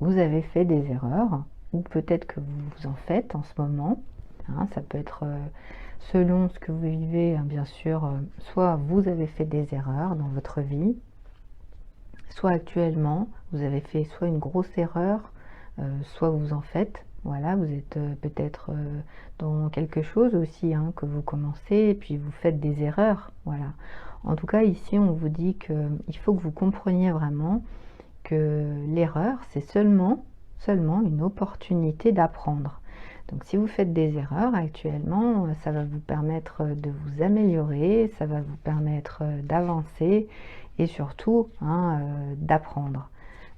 vous avez fait des erreurs, ou peut-être que vous en faites en ce moment. Hein, ça peut être selon ce que vous vivez, hein, bien sûr, soit vous avez fait des erreurs dans votre vie, soit actuellement, vous avez fait soit une grosse erreur, soit vous en faites. Voilà, vous êtes peut-être dans quelque chose aussi, hein, que vous commencez et puis vous faites des erreurs. Voilà. En tout cas, ici, on vous dit qu'il faut que vous compreniez vraiment que l'erreur, c'est seulement une opportunité d'apprendre. Donc, si vous faites des erreurs actuellement, ça va vous permettre de vous améliorer, ça va vous permettre d'avancer et surtout hein, d'apprendre.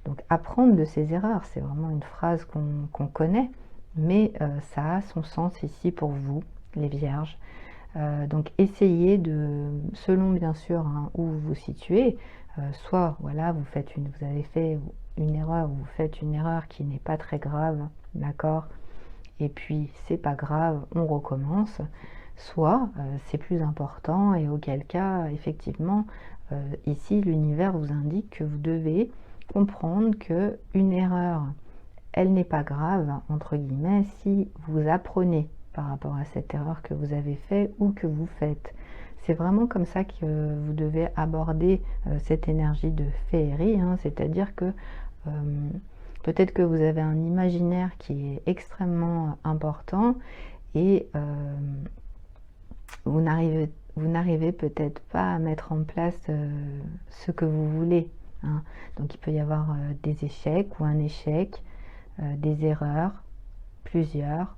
Donc apprendre de ses erreurs, c'est vraiment une phrase qu'on connaît, mais ça a son sens ici pour vous, les vierges. Donc essayez de, selon bien sûr hein, où vous vous situez, soit voilà, vous avez fait une erreur, vous faites une erreur qui n'est pas très grave, d'accord, et puis c'est pas grave, on recommence, soit c'est plus important et auquel cas effectivement ici l'univers vous indique que vous devez comprendre que une erreur, elle n'est pas grave, entre guillemets, si vous apprenez par rapport à cette erreur que vous avez fait ou que vous faites. C'est vraiment comme ça que vous devez aborder cette énergie de féerie, hein, c'est-à-dire que peut-être que vous avez un imaginaire qui est extrêmement important et vous n'arrivez peut-être pas à mettre en place ce que vous voulez. Hein. Donc il peut y avoir des échecs ou un échec, des erreurs, plusieurs,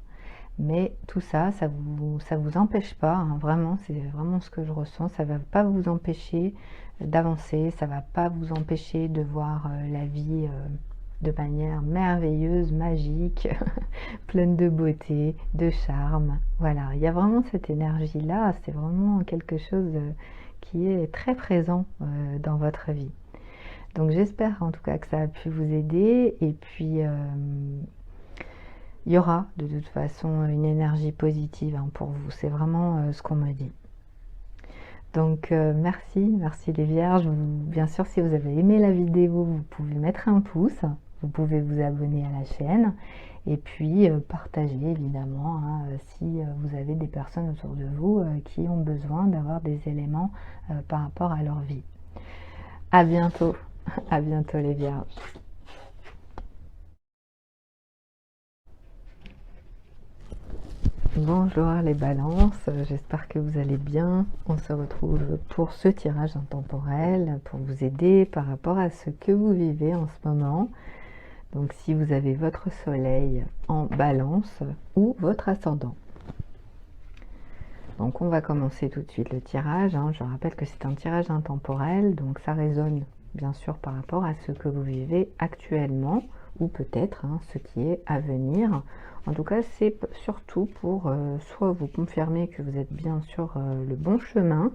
mais tout ça, ça vous empêche pas, hein, vraiment, c'est vraiment ce que je ressens, ça va pas vous empêcher d'avancer, ça va pas vous empêcher de voir la vie de manière merveilleuse, magique, pleine de beauté, de charme. Voilà, il y a vraiment cette énergie-là, c'est vraiment quelque chose qui est très présent dans votre vie. Donc j'espère en tout cas que ça a pu vous aider, et puis il y aura de toute façon une énergie positive hein, pour vous, c'est vraiment ce qu'on me dit. Donc merci les vierges. Bien sûr, si vous avez aimé la vidéo, vous pouvez mettre un pouce. vous pouvez vous abonner à la chaîne et puis partager évidemment hein, si vous avez des personnes autour de vous qui ont besoin d'avoir des éléments par rapport à leur vie. À bientôt les Vierges. Bonjour les balances, j'espère que vous allez bien. On se retrouve pour ce tirage intemporel pour vous aider par rapport à ce que vous vivez en ce moment. Donc si vous avez votre soleil en balance ou votre ascendant. Donc on va commencer tout de suite le tirage. Hein. Je rappelle que c'est un tirage intemporel, donc ça résonne bien sûr par rapport à ce que vous vivez actuellement ou peut-être hein, ce qui est à venir. En tout cas, c'est surtout pour soit vous confirmer que vous êtes bien sur le bon chemin,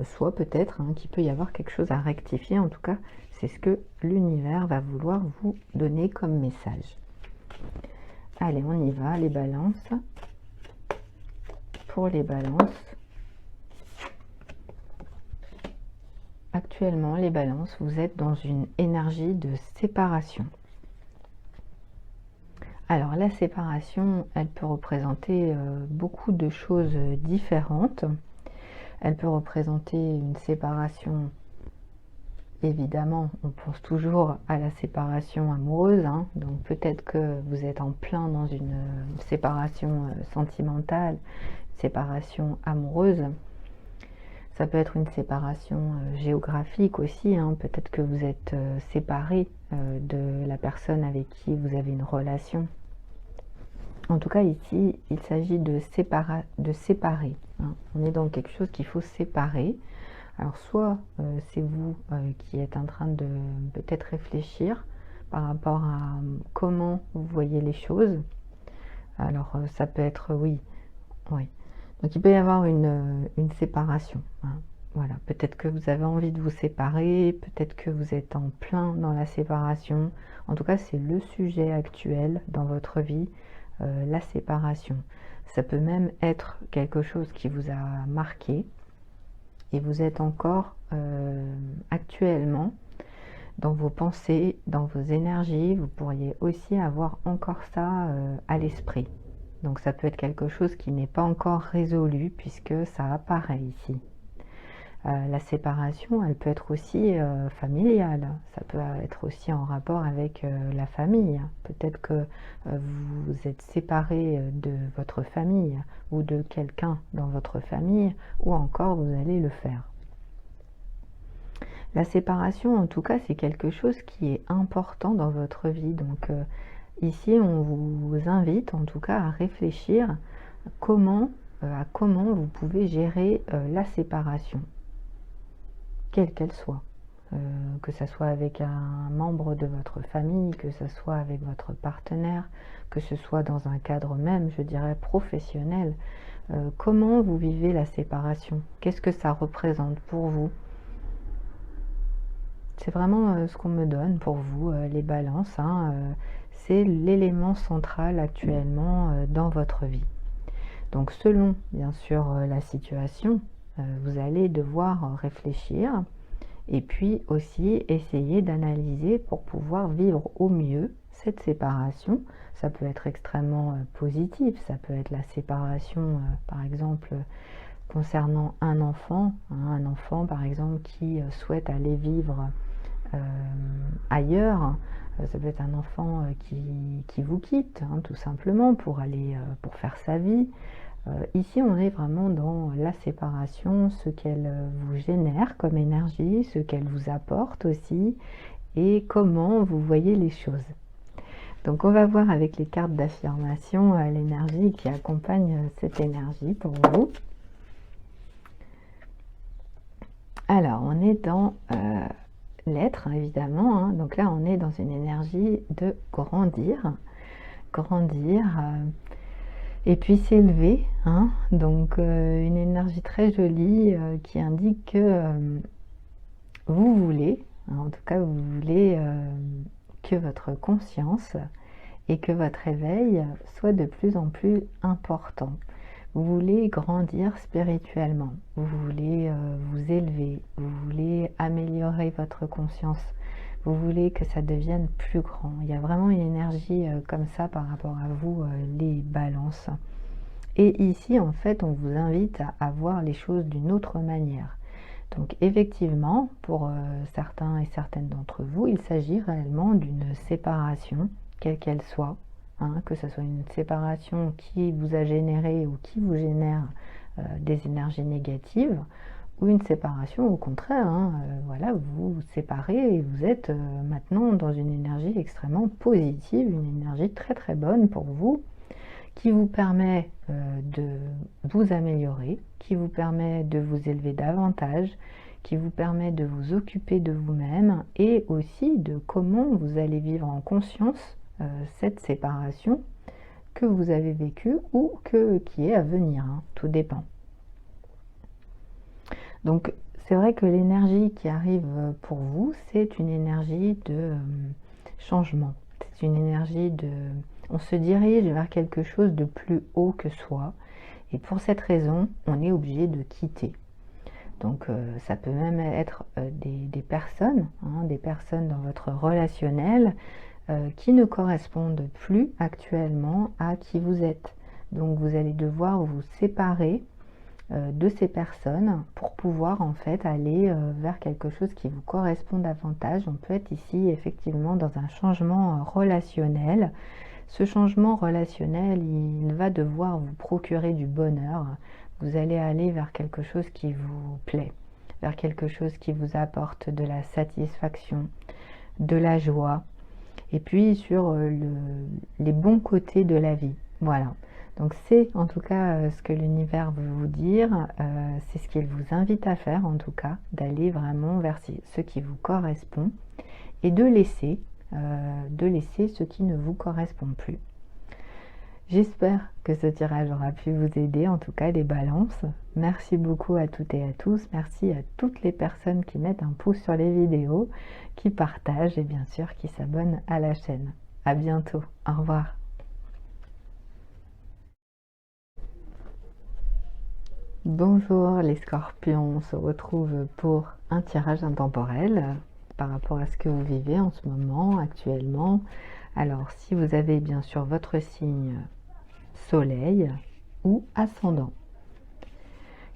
soit peut-être hein, qu'il peut y avoir quelque chose à rectifier. En tout cas, c'est ce que l'univers va vouloir vous donner comme message. Allez, on y va, les balances. Pour les balances, actuellement, les balances, vous êtes dans une énergie de séparation. Alors la séparation, elle peut représenter beaucoup de choses différentes. Elle peut représenter une séparation, évidemment, on pense toujours à la séparation amoureuse, hein. Donc peut-être que vous êtes en plein dans une séparation sentimentale, séparation amoureuse. Ça peut être une séparation géographique aussi, hein. Peut-être que vous êtes séparé de la personne avec qui vous avez une relation. En tout cas, ici, il s'agit de séparer. Hein. On est dans quelque chose qu'il faut séparer. Alors, soit c'est vous qui êtes en train de peut-être réfléchir par rapport à comment vous voyez les choses. Alors, ça peut être oui. Donc, il peut y avoir une séparation. Hein. Voilà, peut-être que vous avez envie de vous séparer, peut-être que vous êtes en plein dans la séparation. En tout cas, c'est le sujet actuel dans votre vie. La séparation. Ça peut même être quelque chose qui vous a marqué et vous êtes encore actuellement dans vos pensées, dans vos énergies, vous pourriez aussi avoir encore ça à l'esprit. Donc ça peut être quelque chose qui n'est pas encore résolu puisque ça apparaît ici. La séparation, elle peut être aussi familiale, ça peut être aussi en rapport avec la famille. Peut-être que vous êtes séparé de votre famille ou de quelqu'un dans votre famille, ou encore vous allez le faire. La séparation, en tout cas, c'est quelque chose qui est important dans votre vie. Donc ici, on vous invite en tout cas à réfléchir à comment vous pouvez gérer la séparation. Quelle qu'elle soit, que ce soit avec un membre de votre famille, que ce soit avec votre partenaire, que ce soit dans un cadre même, je dirais, professionnel. Comment vous vivez la séparation? Qu'est-ce que ça représente pour vous? C'est vraiment ce qu'on me donne pour vous, les balances. Hein, c'est l'élément central actuellement dans votre vie. Donc selon, bien sûr, la situation, vous allez devoir réfléchir et puis aussi essayer d'analyser pour pouvoir vivre au mieux cette séparation. Ça peut être extrêmement positif, ça peut être la séparation par exemple concernant un enfant par exemple qui souhaite aller vivre ailleurs. Ça peut être un enfant qui vous quitte hein, tout simplement pour aller pour faire sa vie. Ici, on est vraiment dans la séparation, ce qu'elle vous génère comme énergie, ce qu'elle vous apporte aussi, et comment vous voyez les choses. Donc, on va voir avec les cartes d'affirmation l'énergie qui accompagne cette énergie pour vous. Alors, on est dans l'être, évidemment. Hein. Donc là, on est dans une énergie de grandir. Grandir... et puis s'élever, hein, donc une énergie très jolie qui indique que vous voulez, hein, en tout cas vous voulez que votre conscience et que votre éveil soit de plus en plus important. Vous voulez grandir spirituellement, vous voulez vous élever, vous voulez améliorer votre conscience, vous voulez que ça devienne plus grand. Il y a vraiment une énergie comme ça par rapport à vous, les balances. Et ici, en fait, on vous invite à voir les choses d'une autre manière. Donc effectivement, pour certains et certaines d'entre vous, il s'agit réellement d'une séparation, quelle qu'elle soit, hein, que ce soit une séparation qui vous a généré ou qui vous génère des énergies négatives, ou une séparation au contraire, hein, voilà, vous vous séparez et vous êtes maintenant dans une énergie extrêmement positive, une énergie très très bonne pour vous, qui vous permet de vous améliorer, qui vous permet de vous élever davantage, qui vous permet de vous occuper de vous-même et aussi de comment vous allez vivre en conscience cette séparation que vous avez vécue ou qui est à venir, hein, tout dépend. Donc c'est vrai que l'énergie qui arrive pour vous, c'est une énergie de changement, c'est une énergie de... On se dirige vers quelque chose de plus haut que soi et pour cette raison, on est obligé de quitter. Donc ça peut même être des personnes, hein, des personnes dans votre relationnel qui ne correspondent plus actuellement à qui vous êtes. Donc vous allez devoir vous séparer de ces personnes pour pouvoir en fait aller vers quelque chose qui vous correspond davantage. On peut être ici effectivement dans un changement relationnel. Ce changement relationnel, il va devoir vous procurer du bonheur. Vous allez aller vers quelque chose qui vous plaît, vers quelque chose qui vous apporte de la satisfaction, de la joie, et puis sur les bons côtés de la vie. Voilà. Donc c'est en tout cas ce que l'univers veut vous dire, c'est ce qu'il vous invite à faire en tout cas, d'aller vraiment vers ce qui vous correspond et de laisser ce qui ne vous correspond plus. J'espère que ce tirage aura pu vous aider, en tout cas les balances. Merci beaucoup à toutes et à tous, merci à toutes les personnes qui mettent un pouce sur les vidéos, qui partagent et bien sûr qui s'abonnent à la chaîne. À bientôt, au revoir. Bonjour les scorpions, on se retrouve pour un tirage intemporel par rapport à ce que vous vivez en ce moment, actuellement. Alors si vous avez bien sûr votre signe soleil ou ascendant,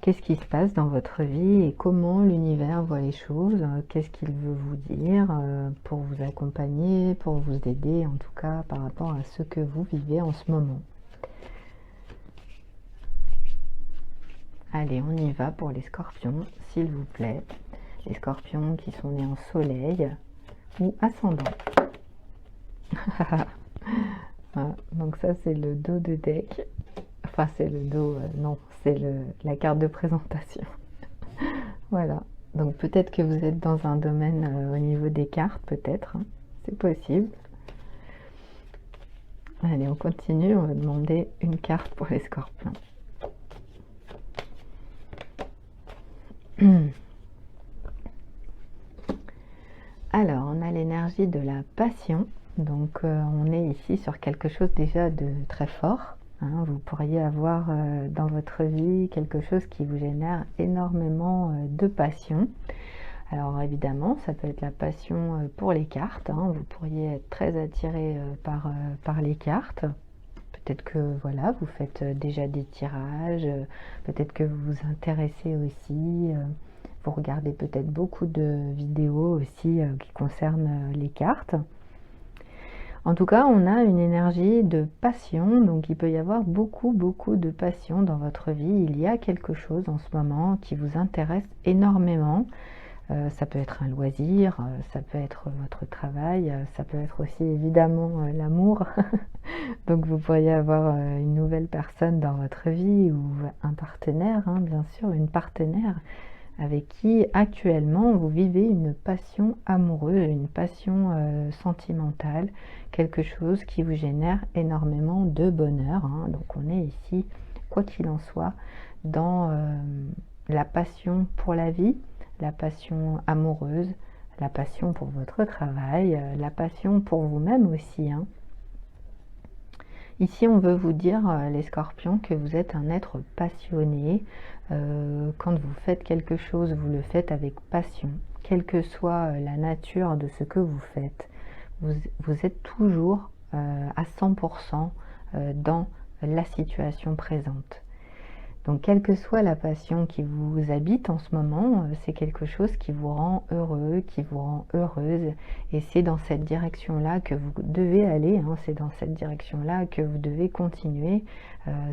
qu'est-ce qui se passe dans votre vie et comment l'univers voit les choses, qu'est-ce qu'il veut vous dire pour vous accompagner, pour vous aider en tout cas par rapport à ce que vous vivez en ce moment. Allez, on y va pour les scorpions, s'il vous plaît. Les scorpions qui sont nés en soleil ou ascendant. Voilà, donc ça, c'est le dos de deck. Enfin, c'est le dos, non, c'est la carte de présentation. Voilà, donc peut-être que vous êtes dans un domaine au niveau des cartes, peut-être. Hein. C'est possible. Allez, on continue, on va demander une carte pour les scorpions. Alors, on a l'énergie de la passion, donc on est ici sur quelque chose déjà de très fort. Hein. Vous pourriez avoir dans votre vie quelque chose qui vous génère énormément de passion. Alors évidemment, ça peut être la passion pour les cartes. Hein. Vous pourriez être très attiré par les cartes. Peut-être que voilà, vous faites déjà des tirages, peut-être que vous vous intéressez aussi, vous regardez peut-être beaucoup de vidéos aussi qui concernent les cartes. En tout cas, on a une énergie de passion, donc il peut y avoir beaucoup de passion dans votre vie. Il y a quelque chose en ce moment qui vous intéresse énormément. Ça peut être un loisir, ça peut être votre travail, ça peut être aussi évidemment l'amour. Donc vous pourriez avoir une nouvelle personne dans votre vie ou un partenaire, hein, bien sûr, une partenaire avec qui actuellement vous vivez une passion amoureuse, une passion sentimentale, quelque chose qui vous génère énormément de bonheur. Hein. Donc on est ici, quoi qu'il en soit, dans la passion pour la vie, la passion amoureuse, la passion pour votre travail, la passion pour vous-même aussi. Hein. Ici, on veut vous dire, les scorpions, que vous êtes un être passionné. Quand vous faites quelque chose, vous le faites avec passion. quelle que soit la nature de ce que vous faites, vous êtes toujours à 100% dans la situation présente. Donc, quelle que soit la passion qui vous habite en ce moment, c'est quelque chose qui vous rend heureux, qui vous rend heureuse. Et c'est dans cette direction-là que vous devez aller, hein, c'est dans cette direction-là que vous devez continuer.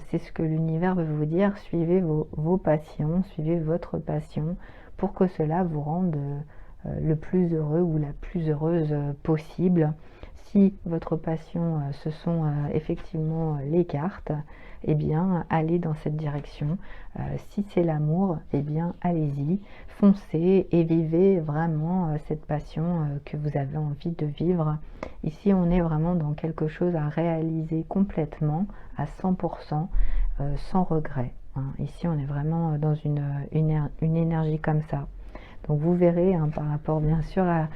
C'est ce que l'univers veut vous dire, suivez vos passions, suivez votre passion pour que cela vous rende le plus heureux ou la plus heureuse possible. Si votre passion, ce sont effectivement les cartes, eh bien, allez dans cette direction. Si c'est l'amour, eh bien, allez-y, foncez et vivez vraiment cette passion que vous avez envie de vivre. Ici, on est vraiment dans quelque chose à réaliser complètement, à 100%, sans regret. Hein. Ici, on est vraiment dans une énergie comme ça. Donc, vous verrez, hein, par rapport, bien sûr, à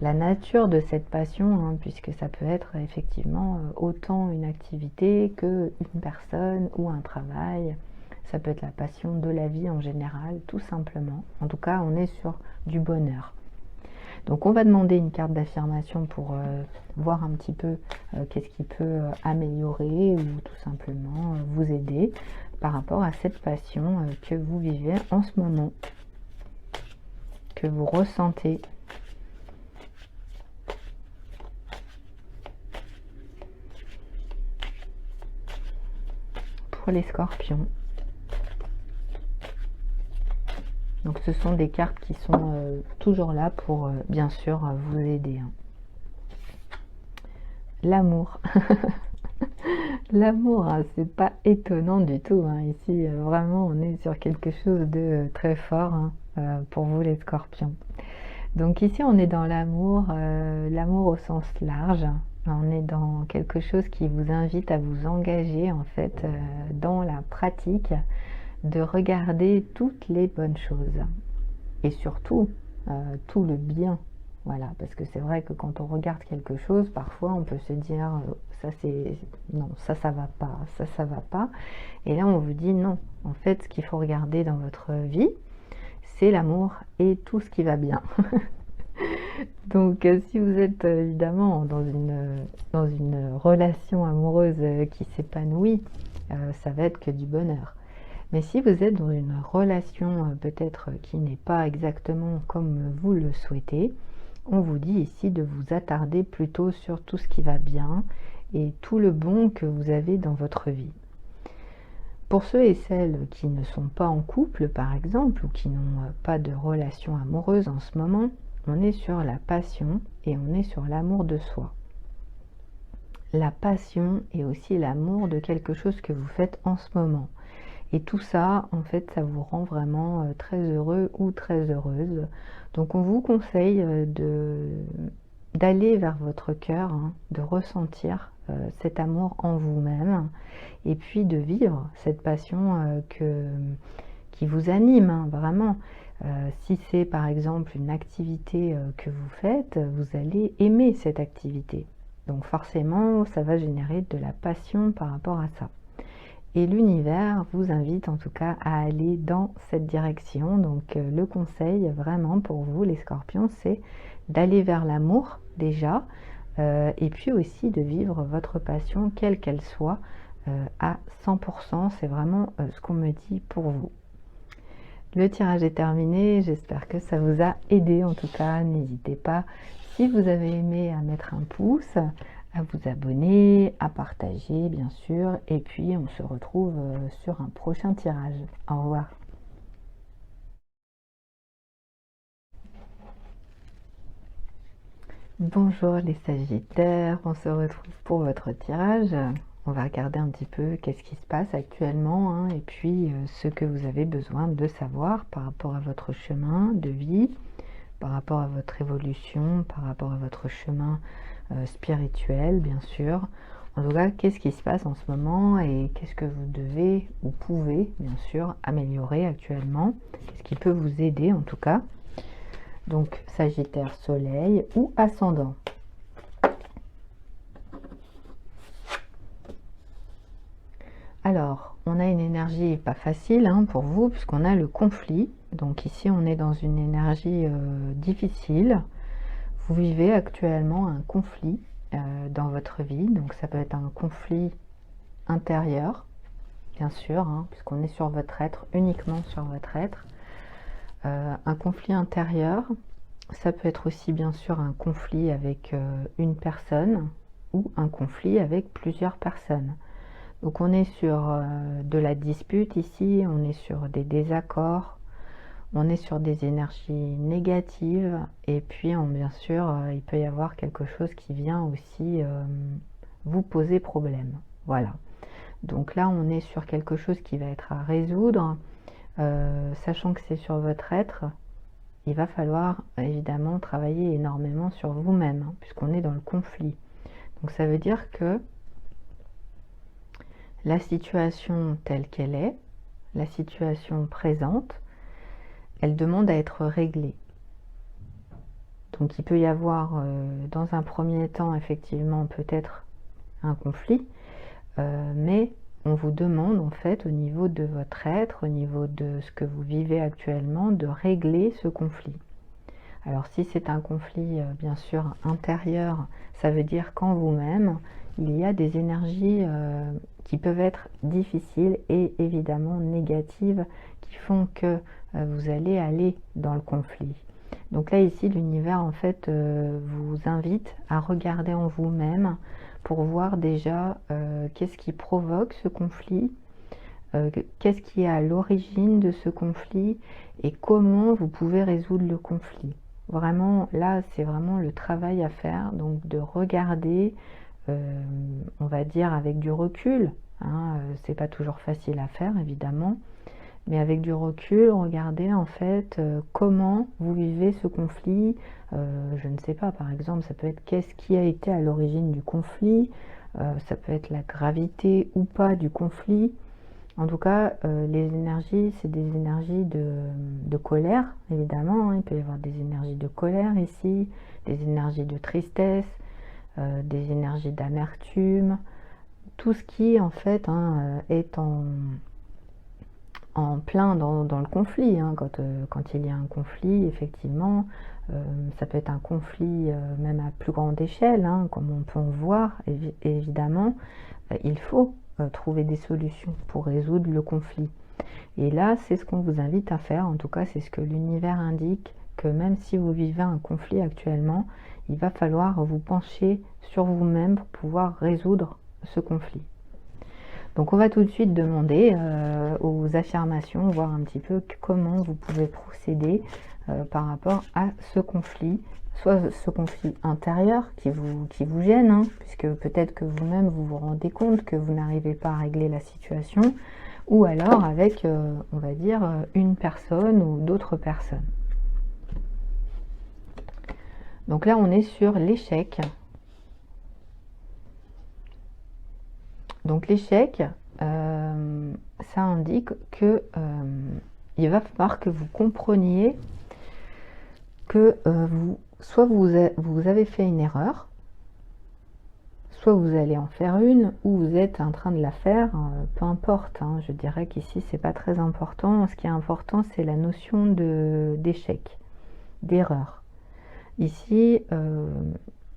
la nature de cette passion, hein, puisque ça peut être effectivement autant une activité que une personne ou un travail. Ça peut être la passion de la vie en général, tout simplement. En tout cas, on est sur du bonheur. Donc, on va demander une carte d'affirmation pour voir un petit peu qu'est-ce qui peut améliorer ou tout simplement vous aider par rapport à cette passion que vous vivez en ce moment, que vous ressentez. Pour les scorpions. Donc ce sont des cartes qui sont toujours là pour bien sûr vous aider. Hein. L'amour. L'amour, hein, c'est pas étonnant du tout. Hein. Ici, vraiment, on est sur quelque chose de très fort hein, pour vous les scorpions. Donc ici, on est dans l'amour, l'amour au sens large. On est dans quelque chose qui vous invite à vous engager en fait dans la pratique de regarder toutes les bonnes choses et surtout tout le bien. Voilà, parce que c'est vrai que quand on regarde quelque chose, parfois on peut se dire ça c'est non, ça va pas, ça va pas. Et là on vous dit non. En fait, ce qu'il faut regarder dans votre vie, c'est l'amour et tout ce qui va bien. Donc si vous êtes évidemment dans une relation amoureuse qui s'épanouit, ça va être que du bonheur. Mais si vous êtes dans une relation peut-être qui n'est pas exactement comme vous le souhaitez, on vous dit ici de vous attarder plutôt sur tout ce qui va bien et tout le bon que vous avez dans votre vie. Pour ceux et celles qui ne sont pas en couple par exemple ou qui n'ont pas de relation amoureuse en ce moment, on est sur la passion et on est sur l'amour de soi. La passion et aussi l'amour de quelque chose que vous faites en ce moment. Et tout ça, en fait, ça vous rend vraiment très heureux ou très heureuse. Donc on vous conseille d'aller vers votre cœur, hein, de ressentir cet amour en vous-même et puis de vivre cette passion qui vous anime, hein, vraiment. Si c'est par exemple une activité que vous faites, vous allez aimer cette activité. Donc forcément, ça va générer de la passion par rapport à ça. Et l'univers vous invite en tout cas à aller dans cette direction. Donc le conseil vraiment pour vous les scorpions, c'est d'aller vers l'amour déjà, et puis aussi de vivre votre passion, quelle qu'elle soit, à 100%. C'est vraiment ce qu'on me dit pour vous. Le tirage est terminé, j'espère que ça vous a aidé en tout cas. N'hésitez pas, si vous avez aimé, à mettre un pouce, à vous abonner, à partager bien sûr. Et puis on se retrouve sur un prochain tirage. Au revoir. Bonjour les Sagittaires, on se retrouve pour votre tirage. On va regarder un petit peu qu'est-ce qui se passe actuellement hein, et puis ce que vous avez besoin de savoir par rapport à votre chemin de vie, par rapport à votre évolution, par rapport à votre chemin spirituel bien sûr. En tout cas, qu'est-ce qui se passe en ce moment et qu'est-ce que vous devez ou pouvez bien sûr améliorer actuellement. Qu'est-ce qui peut vous aider en tout cas. Donc Sagittaire, Soleil ou Ascendant. Alors, on a une énergie énergie pas facile pour vous, puisqu'on a le conflit. Donc ici, on est dans une énergie difficile. Vous vivez actuellement un conflit dans votre vie. Donc ça peut être un conflit intérieur, bien sûr, puisqu'on est sur votre être, uniquement sur votre être. Un conflit intérieur, ça peut être aussi bien sûr un conflit avec une personne ou un conflit avec plusieurs personnes. Donc on est sur de la dispute ici, on est sur des désaccords, on est sur des énergies négatives, et puis bien sûr il peut y avoir quelque chose qui vient aussi vous poser problème. Voilà. Donc là on est sur quelque chose qui va être à résoudre, sachant que c'est sur votre être. Il va falloir évidemment travailler énormément sur vous-même, puisqu'on est dans le conflit. Donc ça veut dire que la situation telle qu'elle est, la situation présente, elle demande à être réglée. Donc il peut y avoir dans un premier temps effectivement peut-être un conflit, mais on vous demande en fait au niveau de votre être, au niveau de ce que vous vivez actuellement, de régler ce conflit. Alors si c'est un conflit bien sûr intérieur, ça veut dire qu'en vous-même, il y a des énergies qui peuvent être difficiles et évidemment négatives, qui font que vous allez aller dans le conflit. Donc là ici, l'univers en fait vous invite à regarder en vous-même pour voir déjà qu'est-ce qui provoque ce conflit, qu'est-ce qui est à l'origine de ce conflit et comment vous pouvez résoudre le conflit. Vraiment, là, c'est vraiment le travail à faire, donc de regarder, on va dire avec du recul, c'est pas toujours facile à faire évidemment, mais avec du recul, regardez en fait comment vous vivez ce conflit. Je ne sais pas, par exemple, ça peut être qu'est-ce qui a été à l'origine du conflit, ça peut être la gravité ou pas du conflit. En tout cas, les énergies, c'est des énergies de colère, évidemment. Il peut y avoir des énergies de colère ici, des énergies de tristesse, des énergies d'amertume. Tout ce qui, en fait, est en plein dans le conflit. Quand il y a un conflit, effectivement, ça peut être un conflit même à plus grande échelle, comme on peut en voir, évidemment. Il faut trouver des solutions pour résoudre le conflit. Et là, c'est ce qu'on vous invite à faire. En tout cas, c'est ce que l'univers indique, que même si vous vivez un conflit actuellement, il va falloir vous pencher sur vous-même pour pouvoir résoudre ce conflit. Donc on va tout de suite demander aux affirmations, voir un petit peu comment vous pouvez procéder par rapport à ce conflit, soit ce conflit intérieur qui vous gêne, puisque peut-être que vous-même vous vous rendez compte que vous n'arrivez pas à régler la situation, ou alors avec, on va dire, une personne ou d'autres personnes. Donc là on est sur l'échec. Donc l'échec, ça indique que il va falloir que vous compreniez que soit vous avez fait une erreur, soit vous allez en faire une, ou vous êtes en train de la faire, peu importe. Je dirais qu'ici c'est pas très important. Ce qui est important, c'est la notion d'échec, d'erreur. Ici,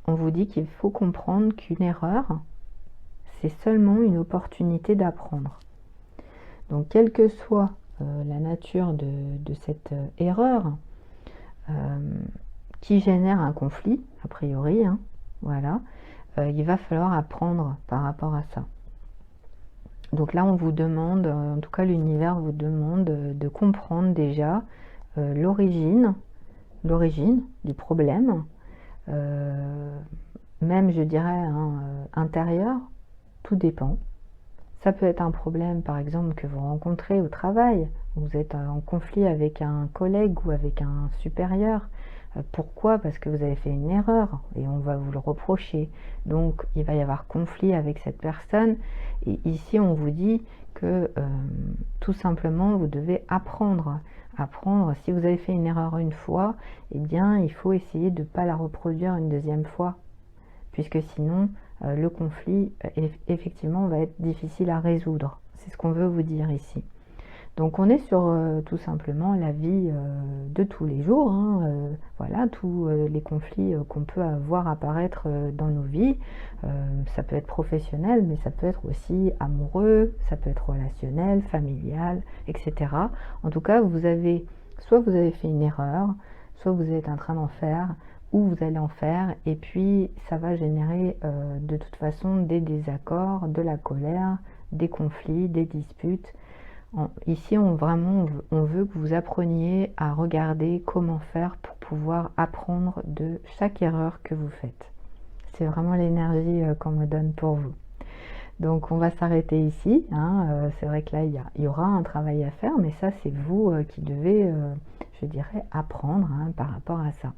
on vous dit qu'il faut comprendre qu'une erreur, c'est seulement une opportunité d'apprendre. Donc, quelle que soit la nature de cette erreur qui génère un conflit, a priori, voilà, il va falloir apprendre par rapport à ça. Donc là, on vous demande, en tout cas l'univers vous demande de comprendre déjà l'origine du problème, même je dirais intérieur. Tout dépend. Ça peut être un problème, par exemple, que vous rencontrez au travail. Vous êtes en conflit avec un collègue ou avec un supérieur. Pourquoi? Parce que vous avez fait une erreur et on va vous le reprocher. Donc, il va y avoir conflit avec cette personne. Et ici, on vous dit que tout simplement, vous devez apprendre. Apprendre, si vous avez fait une erreur une fois, eh bien, il faut essayer de ne pas la reproduire une deuxième fois. Puisque sinon, le conflit, effectivement, va être difficile à résoudre. C'est ce qu'on veut vous dire ici. Donc on est sur tout simplement la vie de tous les jours, hein, voilà, tous les conflits qu'on peut avoir apparaître dans nos vies. Ça peut être professionnel, mais ça peut être aussi amoureux, ça peut être relationnel, familial, etc. En tout cas, soit vous avez fait une erreur, soit vous êtes en train d'en faire, ou vous allez en faire, et puis ça va générer de toute façon des désaccords, de la colère, des conflits, des disputes. Ici, on veut que vous appreniez à regarder comment faire pour pouvoir apprendre de chaque erreur que vous faites. C'est vraiment l'énergie qu'on me donne pour vous. Donc, on va s'arrêter ici, hein. C'est vrai que là, il y aura un travail à faire, mais ça, c'est vous qui devez, je dirais, apprendre, hein, par rapport à ça.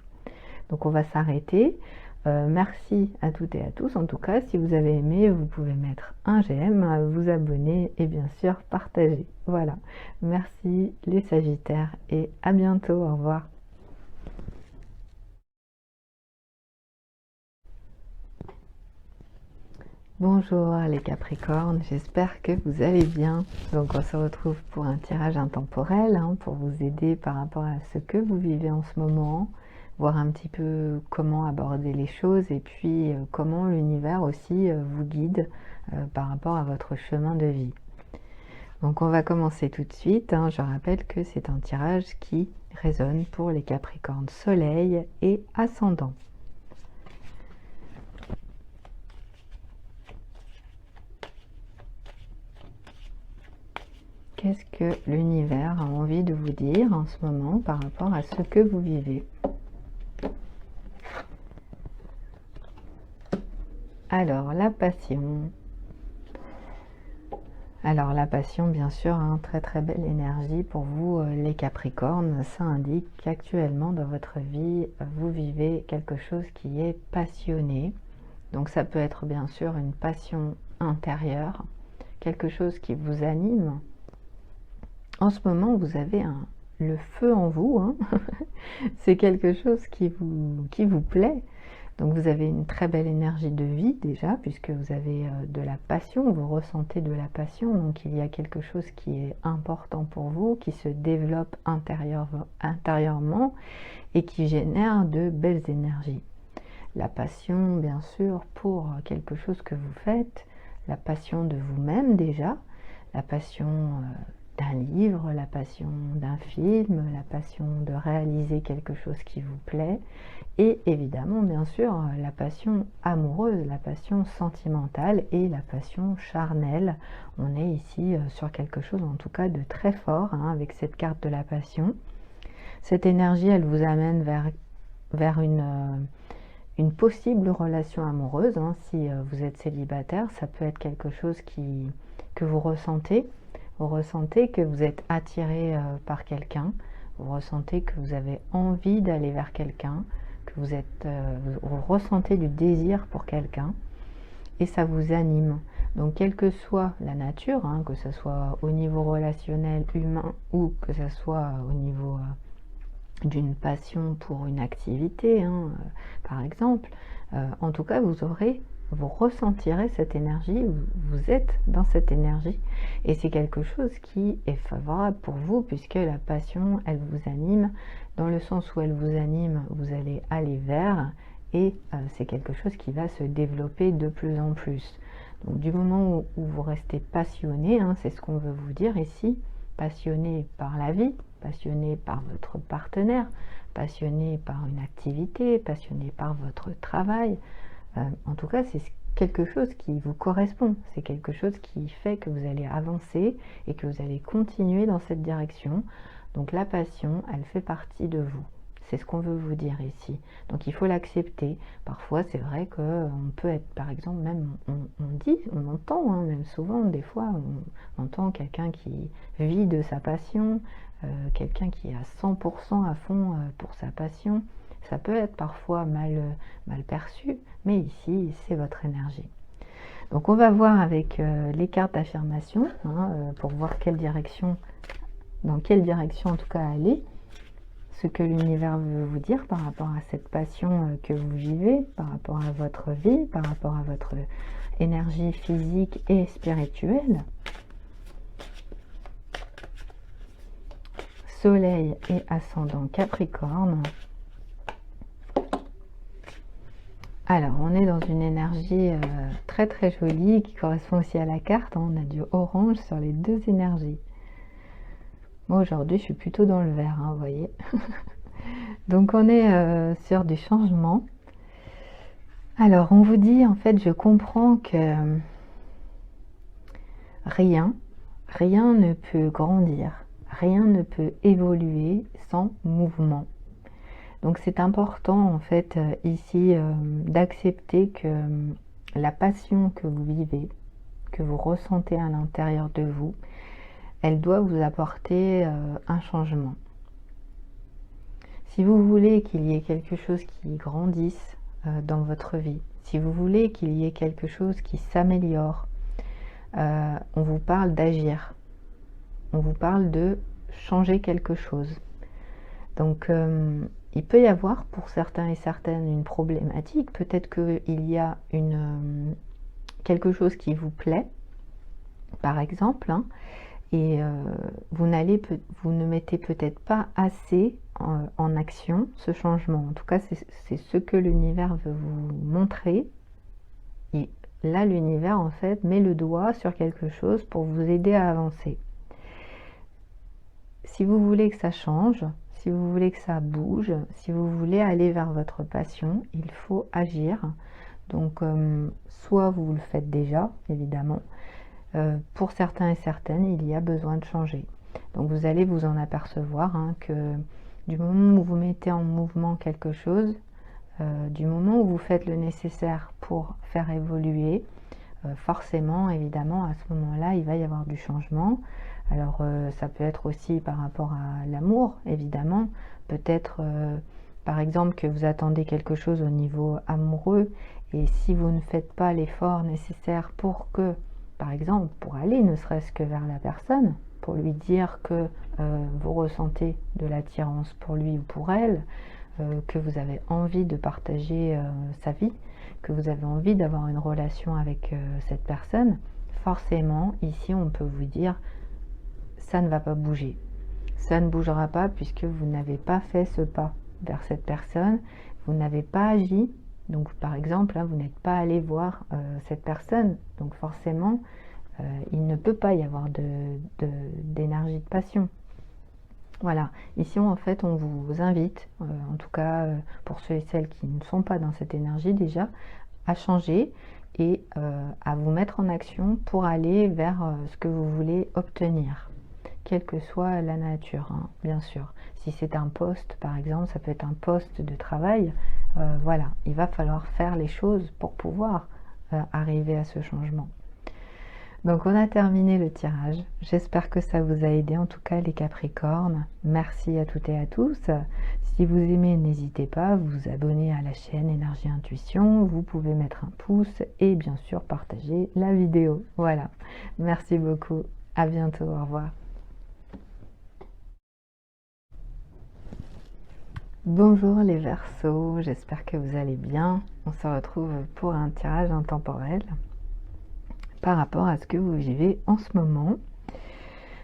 Donc, on va s'arrêter. Merci à toutes et à tous. En tout cas, si vous avez aimé, vous pouvez mettre un j'aime, vous abonner et bien sûr partager. Voilà. Merci les Sagittaires et à bientôt. Au revoir. Bonjour les Capricornes, j'espère que vous allez bien. Donc on se retrouve pour un tirage intemporel, hein, pour vous aider par rapport à ce que vous vivez en ce moment, voir un petit peu comment aborder les choses et puis comment l'univers aussi vous guide par rapport à votre chemin de vie. Donc on va commencer tout de suite, hein. Je rappelle que c'est un tirage qui résonne pour les Capricornes Soleil et Ascendant. Qu'est-ce que l'univers a envie de vous dire en ce moment par rapport à ce que vous vivez? Alors, la passion. Alors, la passion, bien sûr, hein, très très belle énergie pour vous, les Capricornes. Ça indique qu'actuellement, dans votre vie, vous vivez quelque chose qui est passionné. Donc, ça peut être, bien sûr, une passion intérieure, quelque chose qui vous anime. En ce moment, vous avez le feu en vous, hein. C'est quelque chose qui vous plaît. Donc vous avez une très belle énergie de vie déjà, puisque vous avez de la passion, vous ressentez de la passion. Donc il y a quelque chose qui est important pour vous, qui se développe intérieurement et qui génère de belles énergies. La passion, bien sûr, pour quelque chose que vous faites, la passion de vous-même déjà, la passion d'un livre, la passion d'un film, la passion de réaliser quelque chose qui vous plaît et évidemment bien sûr la passion amoureuse, la passion sentimentale et la passion charnelle. On est ici sur quelque chose en tout cas de très fort, hein, avec cette carte de la passion. Cette énergie, elle vous amène vers une possible relation amoureuse, hein. Si vous êtes célibataire, ça peut être quelque chose que vous ressentez. Vous ressentez que vous êtes attiré par quelqu'un, vous ressentez que vous avez envie d'aller vers quelqu'un, que vous ressentez du désir pour quelqu'un et ça vous anime. Donc quelle que soit la nature, hein, que ce soit au niveau relationnel humain ou que ce soit au niveau d'une passion pour une activité, hein, par exemple, en tout cas vous ressentirez cette énergie, vous êtes dans cette énergie et c'est quelque chose qui est favorable pour vous puisque la passion, elle vous anime. Dans le sens où elle vous anime, vous allez aller vers et c'est quelque chose qui va se développer de plus en plus. Donc du moment où vous restez passionné, hein, c'est ce qu'on veut vous dire ici, passionné par la vie, passionné par votre partenaire, passionné par une activité, passionné par votre travail, en tout cas, c'est quelque chose qui vous correspond. C'est quelque chose qui fait que vous allez avancer et que vous allez continuer dans cette direction. Donc la passion, elle fait partie de vous. C'est ce qu'on veut vous dire ici. Donc il faut l'accepter. Parfois, c'est vrai qu'on peut être, par exemple, même, on entend, hein, même souvent, des fois, on entend quelqu'un qui vit de sa passion, quelqu'un qui est à 100% à fond pour sa passion. Ça peut être parfois mal perçu, mais ici, c'est votre énergie. Donc, on va voir avec les cartes d'affirmation, hein, pour voir dans quelle direction en tout cas aller, ce que l'univers veut vous dire par rapport à cette passion que vous vivez, par rapport à votre vie, par rapport à votre énergie physique et spirituelle. Soleil et ascendant Capricorne. Alors, on est dans une énergie très très jolie qui correspond aussi à la carte. On a du orange sur les deux énergies. Moi, aujourd'hui, je suis plutôt dans le vert, hein, vous voyez. Donc, on est sur du changement. Alors, on vous dit, en fait, je comprends que rien ne peut grandir, rien ne peut évoluer sans mouvement. Donc c'est important en fait ici d'accepter que la passion que vous vivez, que vous ressentez à l'intérieur de vous, elle doit vous apporter un changement. Si vous voulez qu'il y ait quelque chose qui grandisse dans votre vie, si vous voulez qu'il y ait quelque chose qui s'améliore, on vous parle d'agir, on vous parle de changer quelque chose. Donc il peut y avoir pour certains et certaines une problématique, peut-être qu'il y a quelque chose qui vous plaît, par exemple, hein, et vous ne mettez peut-être pas assez en action ce changement. En tout cas, c'est ce que l'univers veut vous montrer. Et là, l'univers, en fait, met le doigt sur quelque chose pour vous aider à avancer. Si vous voulez que ça change, si vous voulez que ça bouge, si vous voulez aller vers votre passion, il faut agir. Donc, soit vous le faites déjà, évidemment. Pour certains et certaines, il y a besoin de changer. Donc, vous allez vous en apercevoir hein, que du moment où vous mettez en mouvement quelque chose, du moment où vous faites le nécessaire pour faire évoluer, forcément, évidemment, à ce moment-là, il va y avoir du changement. Alors, ça peut être aussi par rapport à l'amour, évidemment. Peut-être, par exemple, que vous attendez quelque chose au niveau amoureux, et si vous ne faites pas l'effort nécessaire pour que, par exemple, pour aller ne serait-ce que vers la personne, pour lui dire que vous ressentez de l'attirance pour lui ou pour elle, que vous avez envie de partager sa vie, que vous avez envie d'avoir une relation avec cette personne, forcément, ici, on peut vous dire ça ne va pas bouger. Ça ne bougera pas puisque vous n'avez pas fait ce pas vers cette personne, vous n'avez pas agi. Donc par exemple, là, vous n'êtes pas allé voir cette personne. Donc forcément, il ne peut pas y avoir d'énergie de passion. Voilà, ici en fait on vous invite, en tout cas pour ceux et celles qui ne sont pas dans cette énergie déjà, à changer et à vous mettre en action pour aller vers ce que vous voulez obtenir. Quelle que soit la nature, hein, bien sûr. Si c'est un poste, par exemple, ça peut être un poste de travail. Voilà, il va falloir faire les choses pour pouvoir arriver à ce changement. Donc, on a terminé le tirage. J'espère que ça vous a aidé, en tout cas, les Capricornes. Merci à toutes et à tous. Si vous aimez, n'hésitez pas à vous abonner à la chaîne Énergie Intuition. Vous pouvez mettre un pouce et, bien sûr, partager la vidéo. Voilà. Merci beaucoup. À bientôt. Au revoir. Bonjour les Verseaux, j'espère que vous allez bien. On se retrouve pour un tirage intemporel par rapport à ce que vous vivez en ce moment.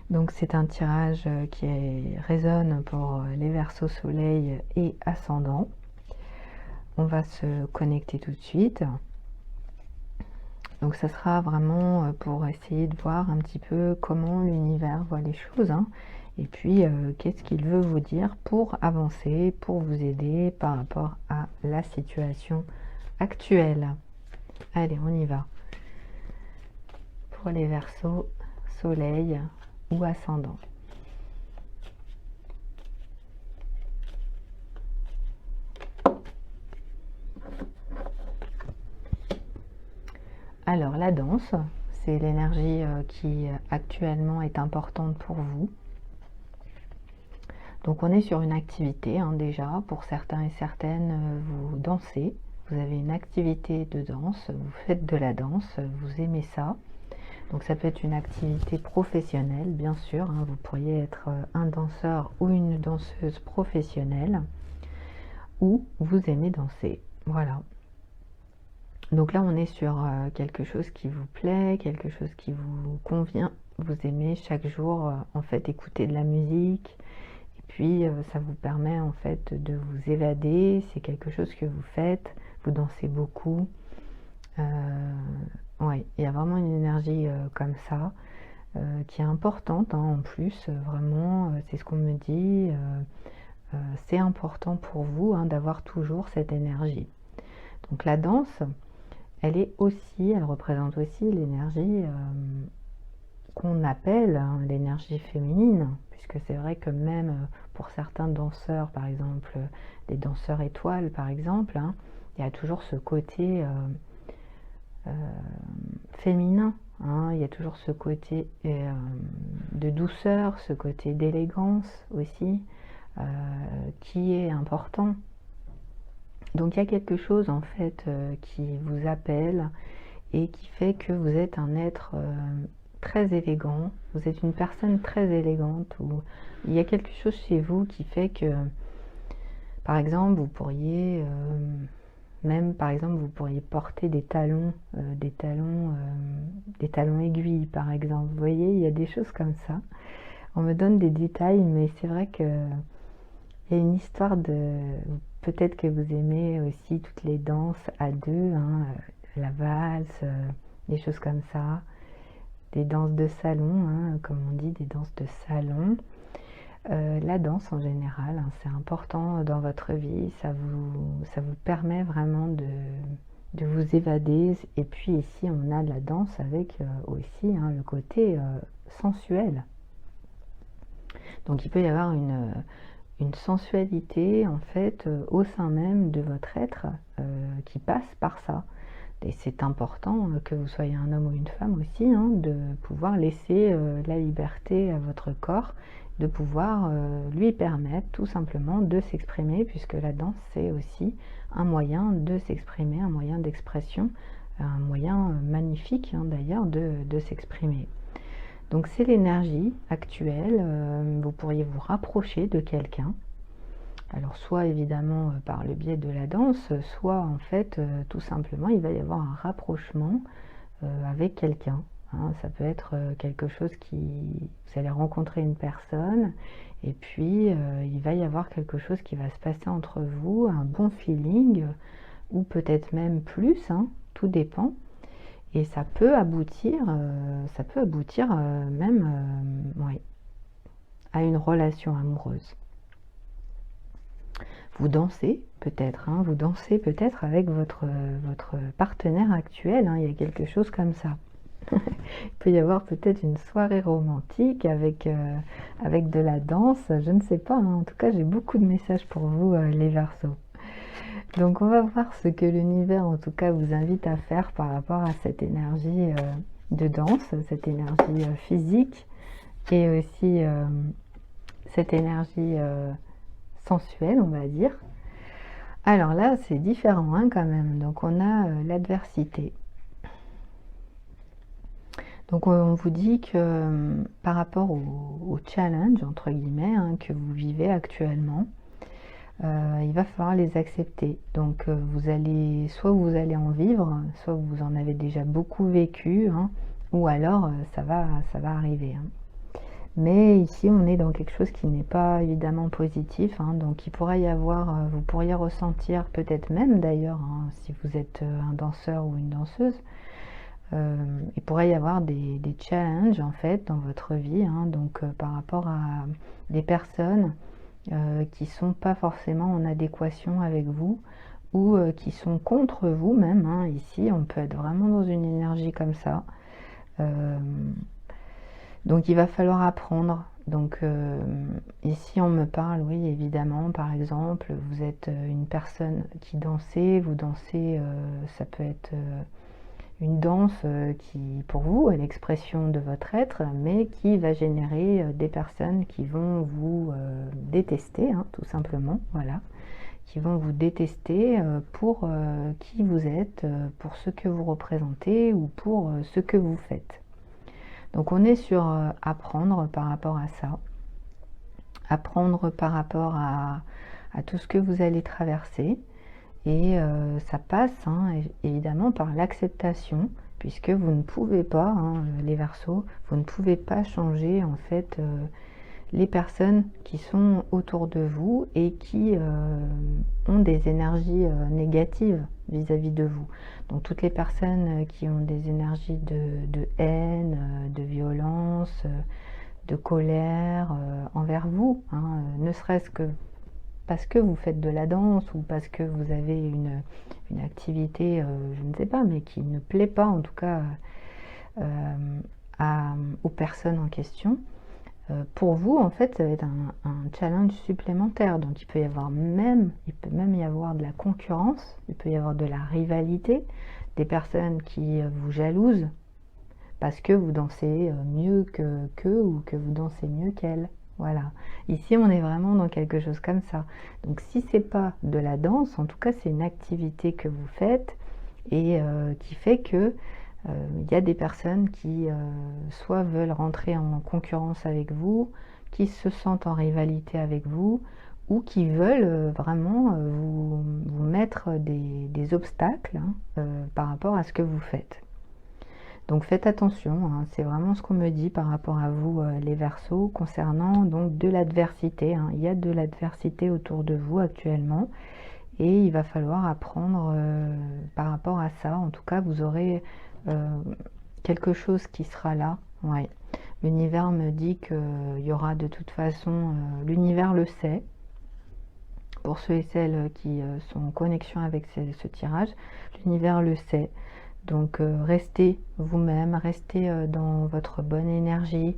Donc c'est un tirage qui résonne pour les Verseaux Soleil et Ascendant. On va se connecter tout de suite. Donc ça sera vraiment pour essayer de voir un petit peu comment l'univers voit les choses, hein. Et puis, qu'est-ce qu'il veut vous dire pour avancer, pour vous aider par rapport à la situation actuelle. Allez, on y va. Pour les Verseaux, Soleil ou Ascendant. Alors, la danse, c'est l'énergie qui actuellement est importante pour vous. Donc on est sur une activité hein, déjà, pour certains et certaines, vous dansez, vous avez une activité de danse, vous faites de la danse, vous aimez ça. Donc ça peut être une activité professionnelle, bien sûr, hein, vous pourriez être un danseur ou une danseuse professionnelle, ou vous aimez danser, voilà. Donc là on est sur quelque chose qui vous plaît, quelque chose qui vous convient, vous aimez chaque jour en fait écouter de la musique, puis ça vous permet en fait de vous évader, c'est quelque chose que vous faites, vous dansez beaucoup. Ouais, il y a vraiment une énergie comme ça, qui est importante, hein, en plus, vraiment, c'est ce qu'on me dit, c'est important pour vous, hein, d'avoir toujours cette énergie. Donc la danse, elle représente aussi l'énergie qu'on appelle, hein, l'énergie féminine, puisque c'est vrai que même pour certains danseurs, par exemple, des danseurs étoiles, par exemple, hein, il y a toujours ce côté féminin, hein, il y a toujours ce côté de douceur, ce côté d'élégance aussi, qui est important. Donc il y a quelque chose en fait qui vous appelle et qui fait que vous êtes un être très élégant, vous êtes une personne très élégante, ou il y a quelque chose chez vous qui fait que, par exemple, vous pourriez vous pourriez porter des talons aiguilles, par exemple. Vous voyez, il y a des choses comme ça. On me donne des détails, mais c'est vrai que il y a une histoire de... Peut-être que vous aimez aussi toutes les danses à deux, hein, la valse, des choses comme ça, des danses de salon, hein, comme on dit, des danses de salon. La danse en général, hein, c'est important dans votre vie, ça vous permet vraiment de vous évader. Et puis ici, on a de la danse avec aussi, hein, le côté sensuel. Donc il peut y avoir une sensualité en fait au sein même de votre être qui passe par ça. Et c'est important que vous soyez un homme ou une femme aussi, hein, de pouvoir laisser la liberté à votre corps, de pouvoir lui permettre tout simplement de s'exprimer, puisque la danse c'est aussi un moyen de s'exprimer, un moyen d'expression, un moyen magnifique, hein, d'ailleurs de s'exprimer. Donc c'est l'énergie actuelle, vous pourriez vous rapprocher de quelqu'un. Alors soit évidemment par le biais de la danse, soit en fait tout simplement il va y avoir un rapprochement avec quelqu'un. Hein. Ça peut être quelque chose vous allez rencontrer une personne et puis il va y avoir quelque chose qui va se passer entre vous, un bon feeling ou peut-être même plus, hein, tout dépend. Et ça peut aboutir même ouais, à une relation amoureuse. Vous dansez peut-être, hein, vous dansez peut-être avec votre partenaire actuel, hein, il y a quelque chose comme ça. Il peut y avoir peut-être une soirée romantique avec de la danse, je ne sais pas, hein. En tout cas j'ai beaucoup de messages pour vous les Verseaux. Donc on va voir ce que l'univers en tout cas vous invite à faire par rapport à cette énergie de danse, cette énergie physique et aussi cette énergie sensuelle, on va dire. Alors là c'est différent, hein, quand même. Donc on a l'adversité. Donc on vous dit que par rapport au challenge entre guillemets, hein, que vous vivez actuellement, il va falloir les accepter. Donc soit vous allez en vivre, soit vous en avez déjà beaucoup vécu, hein, ou alors ça va arriver. Hein. Mais ici on est dans quelque chose qui n'est pas évidemment positif, hein, donc il pourrait y avoir, vous pourriez ressentir peut-être même d'ailleurs, hein, si vous êtes un danseur ou une danseuse, il pourrait y avoir des challenges en fait dans votre vie, hein, donc par rapport à des personnes qui sont pas forcément en adéquation avec vous ou qui sont contre vous même, hein. Ici on peut être vraiment dans une énergie comme ça, donc il va falloir apprendre. Donc ici on me parle, oui évidemment, par exemple vous êtes une personne qui dansez, vous dansez, ça peut être une danse qui pour vous est l'expression de votre être, mais qui va générer des personnes qui vont vous détester, hein, tout simplement, voilà, qui vont vous détester pour qui vous êtes, pour ce que vous représentez ou pour ce que vous faites. Donc on est sur apprendre par rapport à ça, apprendre par rapport à tout ce que vous allez traverser. Et ça passe, hein, évidemment par l'acceptation, puisque vous ne pouvez pas, hein, les Verseaux, vous ne pouvez pas changer en fait les personnes qui sont autour de vous et qui ont des énergies négatives vis-à-vis de vous. Donc toutes les personnes qui ont des énergies de haine, de violence, de colère envers vous, hein, ne serait-ce que parce que vous faites de la danse ou parce que vous avez une activité, je ne sais pas, mais qui ne plaît pas en tout cas aux personnes en question, pour vous, en fait, ça va être un challenge supplémentaire. Donc il peut même y avoir de la concurrence, il peut y avoir de la rivalité, des personnes qui vous jalousent parce que vous dansez mieux qu'eux ou que vous dansez mieux qu'elles. Voilà. Ici, on est vraiment dans quelque chose comme ça. Donc si c'est pas de la danse, en tout cas, c'est une activité que vous faites et qui fait que y a des personnes qui soit veulent rentrer en concurrence avec vous, qui se sentent en rivalité avec vous, ou qui veulent vraiment vous mettre des obstacles hein, par rapport à ce que vous faites. Donc faites attention, hein, c'est vraiment ce qu'on me dit par rapport à vous les Verseaux concernant donc de l'adversité. Hein. Il y a de l'adversité autour de vous actuellement et il va falloir apprendre par rapport à ça. En tout cas, vous aurez quelque chose qui sera là. Ouais. L'univers me dit qu'il y aura de toute façon, l'univers le sait. Pour ceux et celles qui sont en connexion avec ce tirage, l'univers le sait. Donc restez vous-même, restez dans votre bonne énergie.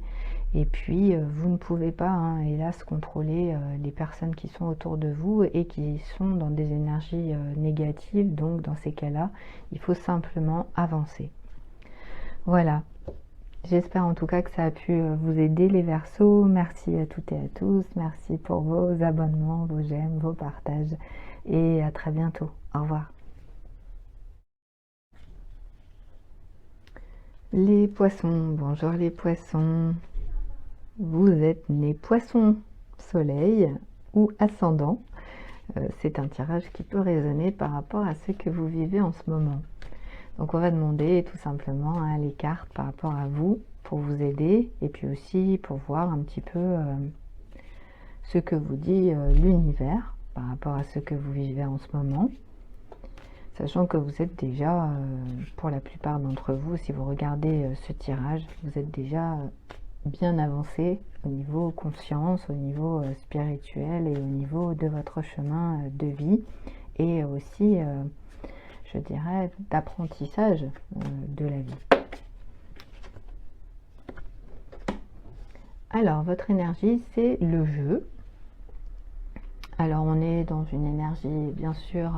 Et puis vous ne pouvez pas, hein, hélas, contrôler les personnes qui sont autour de vous et qui sont dans des énergies négatives. Donc dans ces cas-là, il faut simplement avancer. Voilà. J'espère en tout cas que ça a pu vous aider les Verseaux. Merci à toutes et à tous. Merci pour vos abonnements, vos j'aime, vos partages. Et à très bientôt. Au revoir. Les poissons, bonjour les poissons. Vous êtes né poisson, soleil ou ascendant. C'est un tirage qui peut résonner par rapport à ce que vous vivez en ce moment. Donc on va demander tout simplement hein, les cartes par rapport à vous pour vous aider et puis aussi pour voir un petit peu ce que vous dit l'univers par rapport à ce que vous vivez en ce moment. Sachant que vous êtes déjà, pour la plupart d'entre vous, si vous regardez ce tirage, vous êtes déjà bien avancé au niveau conscience, au niveau spirituel et au niveau de votre chemin de vie et aussi, je dirais, d'apprentissage de la vie. Alors, votre énergie, c'est le jeu. Alors, on est dans une énergie, bien sûr,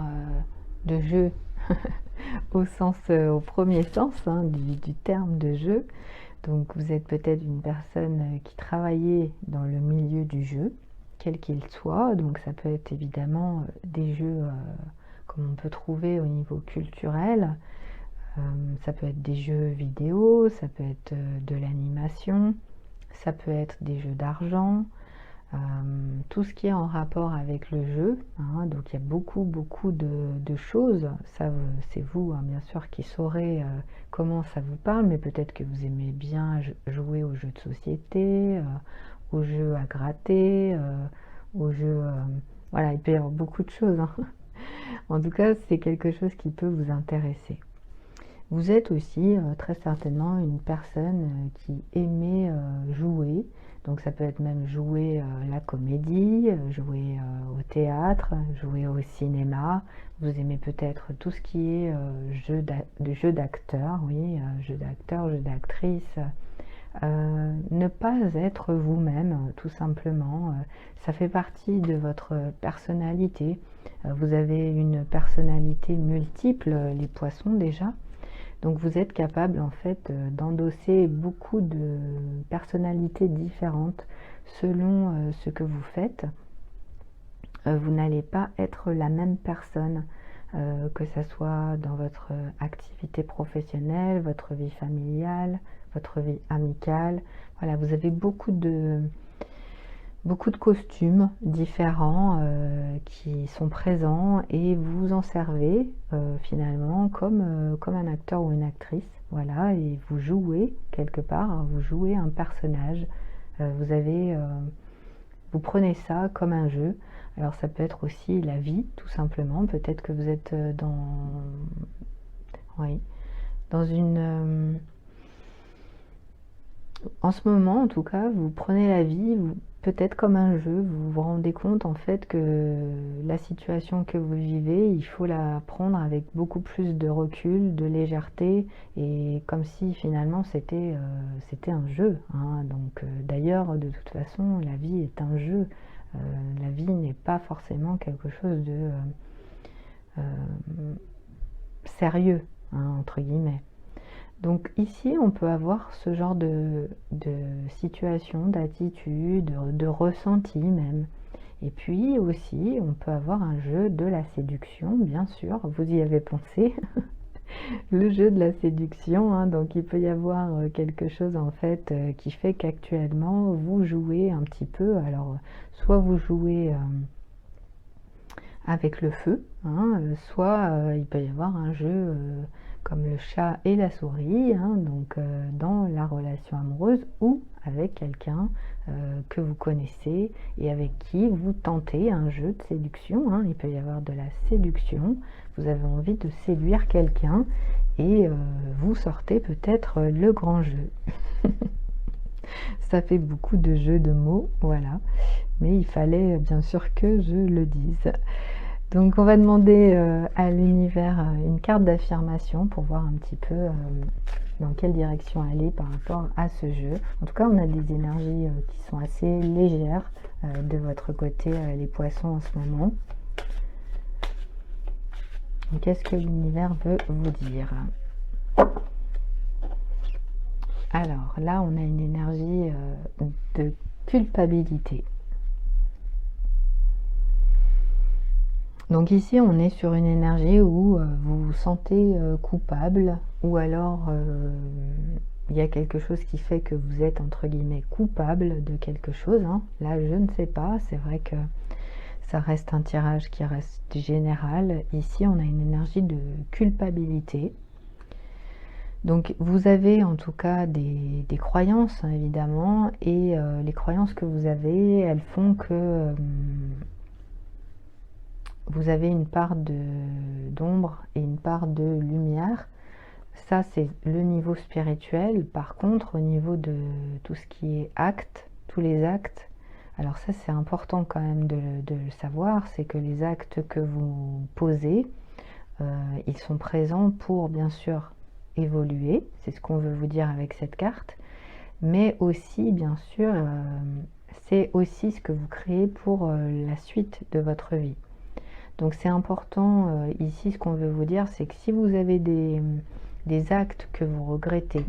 de jeu au premier sens hein, du terme de jeu. Donc vous êtes peut-être une personne qui travaillait dans le milieu du jeu, quel qu'il soit. Donc ça peut être évidemment des jeux comme on peut trouver au niveau culturel. Ça peut être des jeux vidéo, ça peut être de l'animation, ça peut être des jeux d'argent. Tout ce qui est en rapport avec le jeu, hein, donc il y a beaucoup de choses, ça c'est vous hein, bien sûr qui saurez comment ça vous parle, mais peut-être que vous aimez bien jouer aux jeux de société, aux jeux à gratter, aux jeux, voilà, il peut y avoir beaucoup de choses, hein. En tout cas c'est quelque chose qui peut vous intéresser. Vous êtes aussi très certainement une personne qui aimait jouer. Donc ça peut être même jouer la comédie, jouer au théâtre, jouer au cinéma. Vous aimez peut-être tout ce qui est jeu d'acteur, oui, jeu d'acteur, jeu d'actrice. Ne pas être vous-même, tout simplement. Ça fait partie de votre personnalité. Vous avez une personnalité multiple, les poissons déjà. Donc vous êtes capable en fait d'endosser beaucoup de personnalités différentes selon ce que vous faites. Vous n'allez pas être la même personne, que ce soit dans votre activité professionnelle, votre vie familiale, votre vie amicale. Voilà, vous avez beaucoup de costumes différents qui sont présents et vous en servez finalement comme un acteur ou une actrice. Voilà, et vous jouez quelque part, hein, vous jouez un personnage. Vous avez vous prenez ça comme un jeu. Alors ça peut être aussi la vie, tout simplement. Peut-être que vous êtes oui, dans une... en ce moment, en tout cas, vous prenez la vie peut-être comme un jeu. Vous vous rendez compte en fait que la situation que vous vivez, il faut la prendre avec beaucoup plus de recul, de légèreté, et comme si finalement c'était un jeu, hein. Donc d'ailleurs, de toute façon, la vie est un jeu. La vie n'est pas forcément quelque chose de sérieux, hein, entre guillemets. Donc ici, on peut avoir ce genre de situation, d'attitude, de ressenti même. Et puis aussi, on peut avoir un jeu de la séduction, bien sûr, vous y avez pensé, le jeu de la séduction, hein. Donc il peut y avoir quelque chose en fait qui fait qu'actuellement, vous jouez un petit peu, alors soit vous jouez avec le feu, hein, soit il peut y avoir un jeu comme le chat et la souris, hein, donc dans la relation amoureuse ou avec quelqu'un que vous connaissez et avec qui vous tentez un jeu de séduction, hein. Il peut y avoir de la séduction, vous avez envie de séduire quelqu'un et vous sortez peut-être le grand jeu. Ça fait beaucoup de jeux de mots, voilà, mais il fallait bien sûr que je le dise. Donc on va demander à l'univers une carte d'affirmation pour voir un petit peu dans quelle direction aller par rapport à ce jeu. En tout cas, on a des énergies qui sont assez légères de votre côté, les poissons, en ce moment. Qu'est-ce que l'univers veut vous dire? Alors là, on a une énergie de culpabilité. Donc ici, on est sur une énergie où vous vous sentez coupable, ou alors il y a quelque chose qui fait que vous êtes entre guillemets coupable de quelque chose, hein. Là, je ne sais pas, c'est vrai que ça reste un tirage qui reste général. Ici, on a une énergie de culpabilité. Donc vous avez en tout cas des croyances, hein, évidemment, et les croyances que vous avez, elles font que vous avez une part d'ombre et une part de lumière. Ça, c'est le niveau spirituel. Par contre, au niveau de tout ce qui est acte, tous les actes, alors ça, c'est important quand même de le savoir, c'est que les actes que vous posez, ils sont présents pour, bien sûr, évoluer. C'est ce qu'on veut vous dire avec cette carte. Mais aussi, bien sûr, c'est aussi ce que vous créez pour la suite de votre vie. Donc c'est important, ici ce qu'on veut vous dire, c'est que si vous avez des actes que vous regrettez,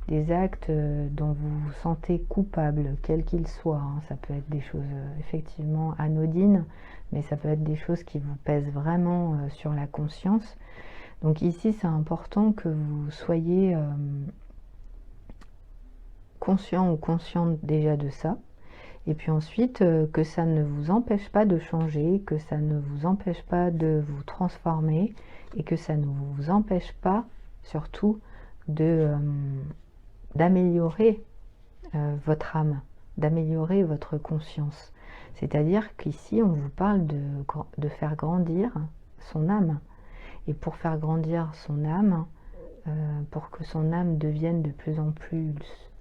des actes dont vous vous sentez coupable, quels qu'ils soient, hein, ça peut être des choses effectivement anodines, mais ça peut être des choses qui vous pèsent vraiment sur la conscience. Donc ici c'est important que vous soyez conscient ou consciente déjà de ça. Et puis ensuite, que ça ne vous empêche pas de changer, que ça ne vous empêche pas de vous transformer et que ça ne vous empêche pas, surtout, d'améliorer votre âme, d'améliorer votre conscience. C'est-à-dire qu'ici, on vous parle de faire grandir son âme. Et pour faire grandir son âme, pour que son âme devienne de plus en plus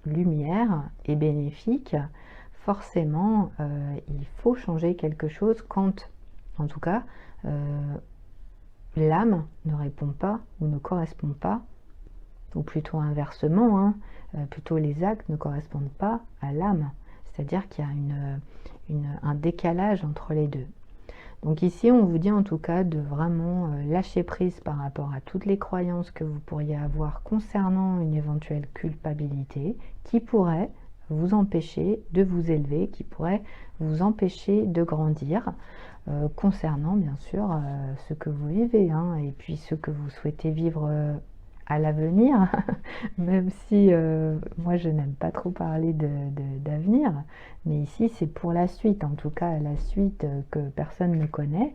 lumière et bénéfique, forcément, il faut changer quelque chose quand, en tout cas, l'âme ne répond pas ou ne correspond pas, ou plutôt inversement, hein, plutôt les actes ne correspondent pas à l'âme. C'est-à-dire qu'il y a un décalage entre les deux. Donc ici, on vous dit en tout cas de vraiment lâcher prise par rapport à toutes les croyances que vous pourriez avoir concernant une éventuelle culpabilité qui pourrait vous empêcher de vous élever, qui pourrait vous empêcher de grandir, concernant bien sûr ce que vous vivez, hein, et puis ce que vous souhaitez vivre à l'avenir, même si moi je n'aime pas trop parler d'avenir, mais ici c'est pour la suite, en tout cas la suite que personne ne connaît.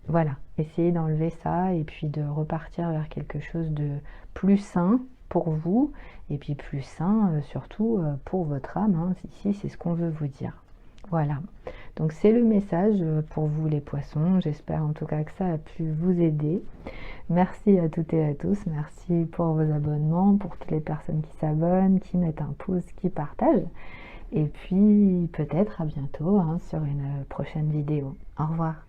Voilà, essayez d'enlever ça et puis de repartir vers quelque chose de plus sain pour vous, et puis plus sain surtout pour votre âme, hein. Ici c'est ce qu'on veut vous dire. Voilà, donc c'est le message pour vous les poissons. J'espère en tout cas que ça a pu vous aider. Merci à toutes et à tous, merci pour vos abonnements, pour toutes les personnes qui s'abonnent, qui mettent un pouce, qui partagent. Et puis peut-être à bientôt hein, sur une prochaine vidéo. Au revoir.